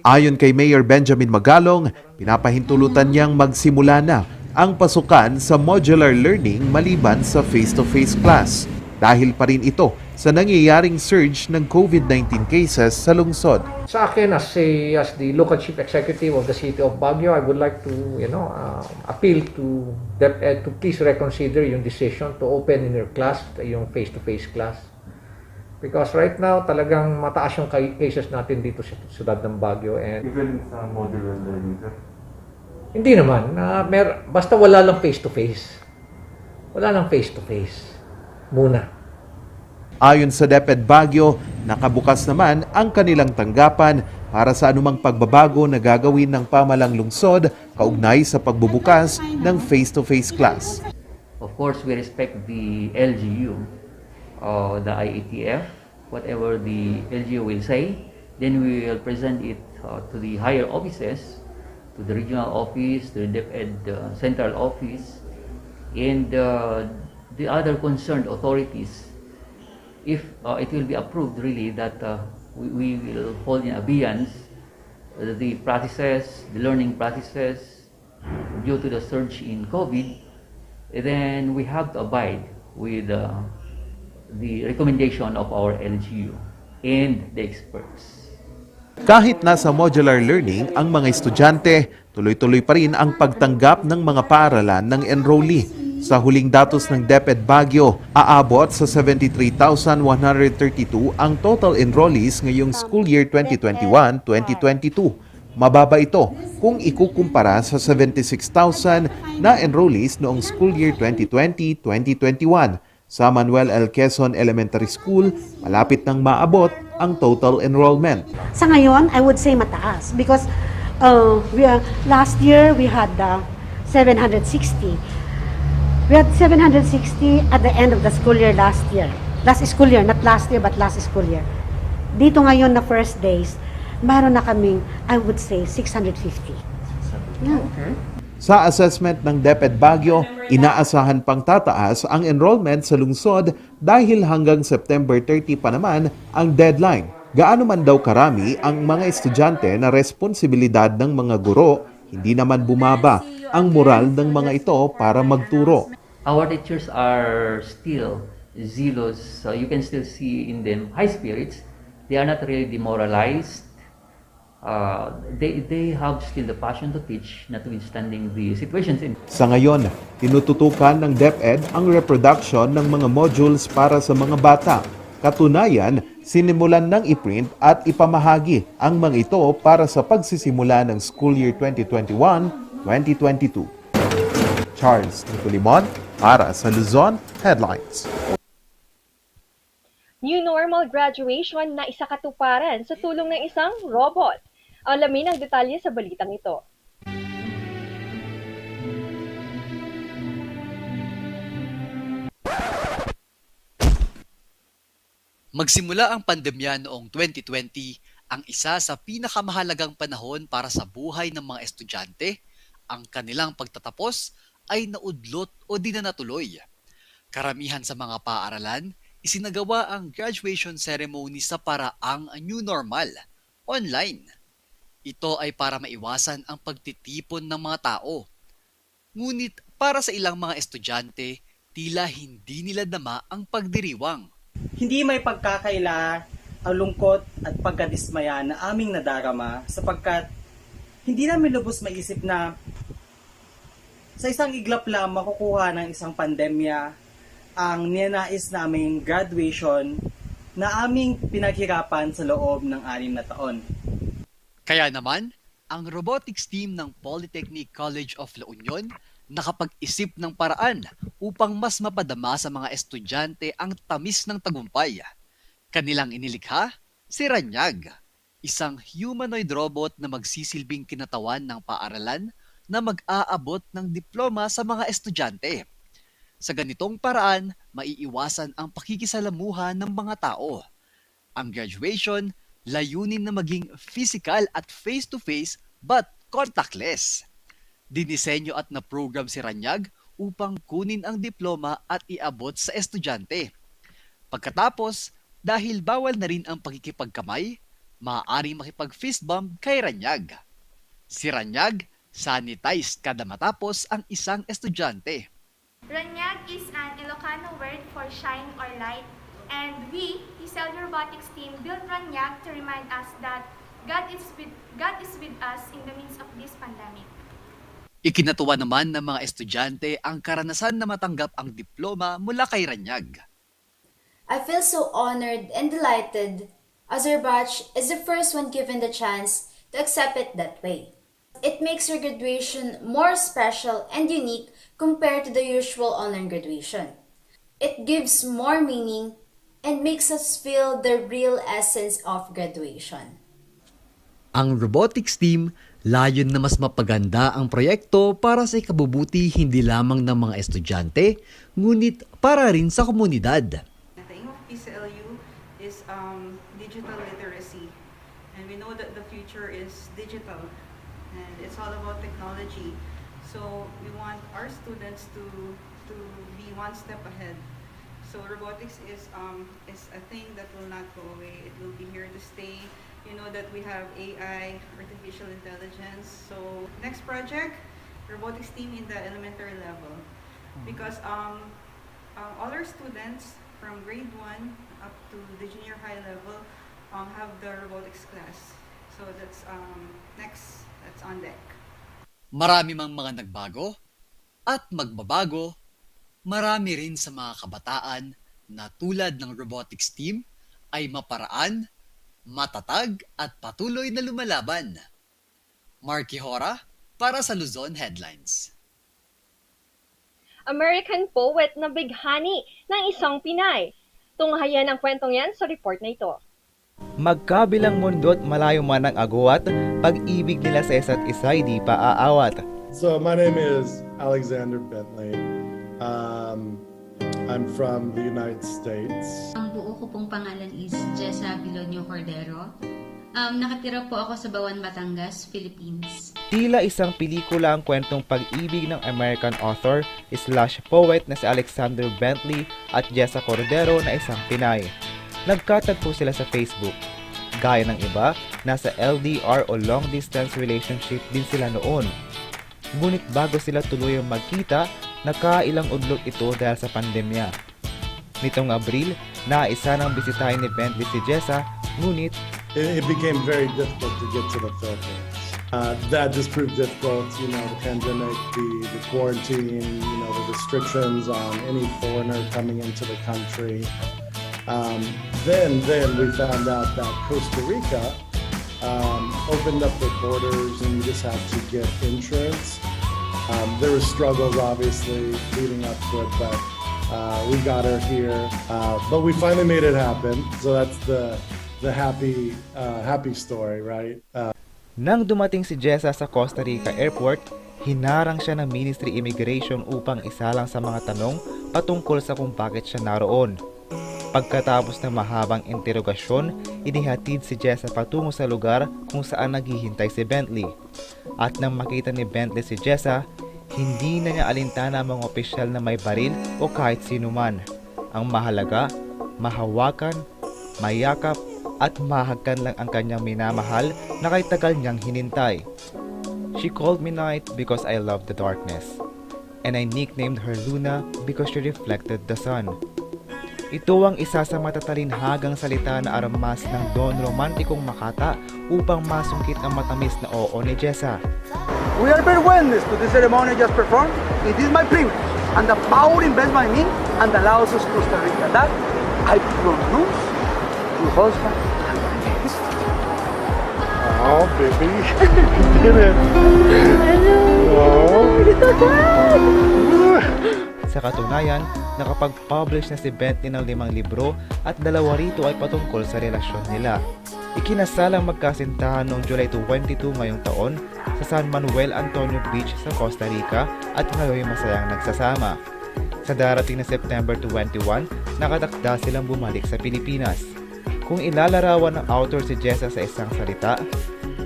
Ayon kay Mayor Benjamin Magalong, pinapahintulutan niyang magsimula na ang pasukan sa modular learning maliban sa face-to-face class. Dahil pa rin ito sa nangyayaring surge ng COVID-19 cases sa lungsod. Sa akin, as the local chief executive of the city of Baguio, I would like to appeal to DepEd to please reconsider yung decision to open in your class yung face-to-face class. Because right now, talagang mataas yung cases natin dito sa siyudad ng Baguio. And even sa modular learning, hindi naman. Basta wala lang face-to-face. Wala lang face-to-face. Muna. Ayon sa DepEd Baguio, nakabukas naman ang kanilang tanggapan para sa anumang pagbabago na gagawin ng pamalang lungsod kaugnay sa pagbubukas ng face-to-face class. Of course, we respect the LGU, the IETF. Whatever the LGU will say, then we will present it to the higher offices, to the regional office, to the DepEd central office, and the other concerned authorities. If it will be approved really that we will hold in abeyance the practices, the learning practices due to the surge in COVID, then we have to abide with the recommendation of our LGU and the experts. Kahit nasa modular learning ang mga estudyante, tuloy-tuloy pa rin ang pagtanggap ng mga paaralan ng enrollee. Sa huling datos ng DepEd Baguio, aabot sa 73,132 ang total enrollees ngayong school year 2021-2022. Mababa ito kung ikukumpara sa 76,000 na enrollees noong school year 2020-2021. Sa Manuel L. Quezon Elementary School, malapit nang maabot ang total enrollment. Sa ngayon, I would say mataas because last year we had 760. We had 760 at the end of the school year last year. Last school year, not last year, but last school year. Dito ngayon na first days, mayroon na kaming, I would say, 650. Yeah. Okay. Sa assessment ng DepEd Baguio, inaasahan pang tataas ang enrollment sa lungsod dahil hanggang September 30 pa naman ang deadline. Gaano man daw karami ang mga estudyante na responsibilidad ng mga guro, hindi naman bumaba ang moral ng mga ito para magturo. Our teachers are still zealous. You can still see in them high spirits. They are not really demoralized. They have still the passion to teach, notwithstanding the situations. Sa ngayon, tinututukan ng DepEd ang reproduction ng mga modules para sa mga bata. Katunayan, sinimulan ng i-print at ipamahagi ang mga ito para sa pagsisimula ng school year 2021-2022. Charles Nicolimon para sa Luzon Headlines. New normal graduation na isa katuparan sa tulong ng isang robot. Alamin ang detalye sa balitang ito. Magsimula ang pandemya noong 2020, ang isa sa pinakamahalagang panahon para sa buhay ng mga estudyante, ang kanilang pagtatapos ay naudlot o di na natuloy. Karamihan sa mga paaralan, isinagawa ang graduation ceremony sa paraang new normal, online. Ito ay para maiwasan ang pagtitipon ng mga tao. Ngunit para sa ilang mga estudyante, tila hindi nila dama ang pagdiriwang. Hindi may pagkakaila ang lungkot at pagkadismaya na aming nadarama sapagkat hindi namin lubos maisip na sa isang iglap lang makukuha ng isang pandemya ang ninanais naming graduation na aming pinaghirapan sa loob ng 6 na taon. Kaya naman, ang robotics team ng Polytechnic College of La Union nakapag-isip ng paraan upang mas mapadama sa mga estudyante ang tamis ng tagumpay. Kanilang inilikha si Ranyag, isang humanoid robot na magsisilbing kinatawan ng paaralan na mag-aabot ng diploma sa mga estudyante. Sa ganitong paraan, maiiwasan ang pakikisalamuha ng mga tao. Ang graduation, layunin na maging physical at face-to-face but contactless. Dinisenyo at na-program si Ranyag upang kunin ang diploma at iabot sa estudyante. Pagkatapos, dahil bawal na rin ang pakikipagkamay, maaaring makipag-fist bump kay Ranyag. Si Ranyag, sanitized kada matapos ang isang estudyante. Ranyag is an Ilocano word for shine or light, and we, the Cell Robotics team, built Ranyag to remind us that God is with us in the midst of this pandemic. Ikinatuwa naman ng mga estudyante ang karanasan na matanggap ang diploma mula kay Ranyag. I feel so honored and delighted as our batch is the first one given the chance to accept it that way. It makes your graduation more special and unique compared to the usual online graduation. It gives more meaning and makes us feel the real essence of graduation. Ang robotics team, layon na mas mapaganda ang proyekto para sa ikabubuti hindi lamang ng mga estudyante, ngunit para rin sa komunidad. The aim of PCLU is digital literacy, and we know that the future is digital. And it's all about technology. So we want our students to be one step ahead. So robotics is a thing that will not go away. It will be here to stay. You know that we have AI, artificial intelligence. So next project, robotics team in the elementary level. Because all our students from grade 1 up to the junior high level have the robotics class. So that's next. That's on deck. Marami mang mga nagbago at magbabago, marami rin sa mga kabataan na tulad ng robotics team ay maparaan, matatag at patuloy na lumalaban. Marky Hora para sa Luzon Headlines. American poet na bighani ng isang Pinay. Tunghayan ang kwentong yan sa report na ito. Magkabilang mundo't malayo man ang agwat, pag-ibig nila sa isa't isa di pa aawat. So my name is Alexander Bentley. I'm from the United States. Ang buo ko pong pangalan is Jessa Vilonio Cordero. Nakatira po ako sa Bawan, Batangas, Philippines. Tila isang pelikula ang kwentong pag-ibig ng American author / poet na si Alexander Bentley at Jessa Cordero na isang Pinay. Nagkatagpo sila sa Facebook. Gaya ng iba, nasa LDR o long distance relationship din sila noon. Ngunit bago sila tuluyang magkita, nakailang udlog ito dahil sa pandemya. Nitong Abril, naisa nang bisitahin ni Bentley si Jessa, ngunit It became very difficult to get to the Philippines. That just proved difficult, the pandemic, the quarantine, the restrictions on any foreigner coming into the country. Then we found out that Costa Rica opened up their borders and you just had to get insurance. There were struggles, obviously, leading up to it, but we got her here. But we finally made it happen, so that's the happy story, right? Nang dumating si Jessa sa Costa Rica Airport, hinarang siya ng Ministry Immigration upang isalang sa mga tanong patungkol sa kung bakit siya naroon. Pagkatapos ng mahabang interogasyon, inihatid si Jessa patungo sa lugar kung saan naghihintay si Bentley. At nang makita ni Bentley si Jessa, hindi na niya alintana ang mga opisyal na may baril o kahit sino man. Ang mahalaga, mahawakan, mayakap, at mahagkan lang ang kanyang minamahal na kay tagal niyang hinintay. She called me night because I loved the darkness. And I nicknamed her Luna because she reflected the sun. Ito ang isa sa matatalinhagang salita na armas ng Don Romantikong Makata upang masungkit ang matamis na oo ni Jessa. We are very witness to the ceremony just performed. It is my privilege and the power invested by me and allows us Costa Rica that I pronounce your husband and my next. Oh, baby. Get it. Oh. Sa katunayan, nakapag-publish na si Bentley ng 5 libro at 2 rito ay patungkol sa relasyon nila. Ikinasalang magkasintahan noong July 22 ngayong taon sa San Manuel Antonio Beach sa Costa Rica at ngayon masayang nagsasama. Sa darating na September 21, nakatakda silang bumalik sa Pilipinas. Kung ilalarawan ng author si Jessa sa isang salita,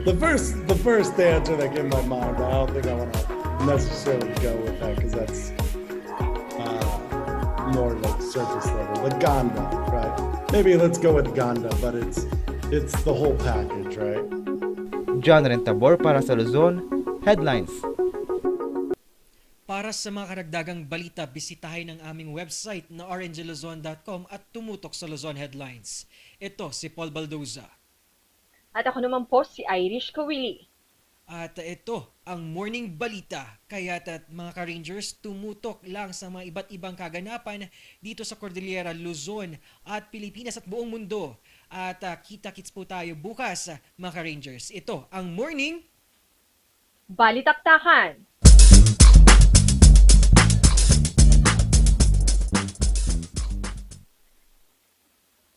The first answer that came to my mind, but I don't think I want to necessarily go with that because that's more like surface level. The Ganda, right? Maybe let's go with Ganda, but it's the whole package, right? John Rentabor para sa Luzon, Headlines. Para sa mga karagdagang balita, bisitahin ang aming website na rngluzon.com at tumutok sa Luzon Headlines. Ito si Paul Baldoza. At ako naman po si Irish Kawili. At ito ang Morning Balita. Kaya't mga ka-Rangers, tumutok lang sa mga iba't ibang kaganapan dito sa Cordillera, Luzon at Pilipinas at buong mundo. At kita-kits po tayo bukas mga ka-Rangers. Ito ang Morning Balitaktakan.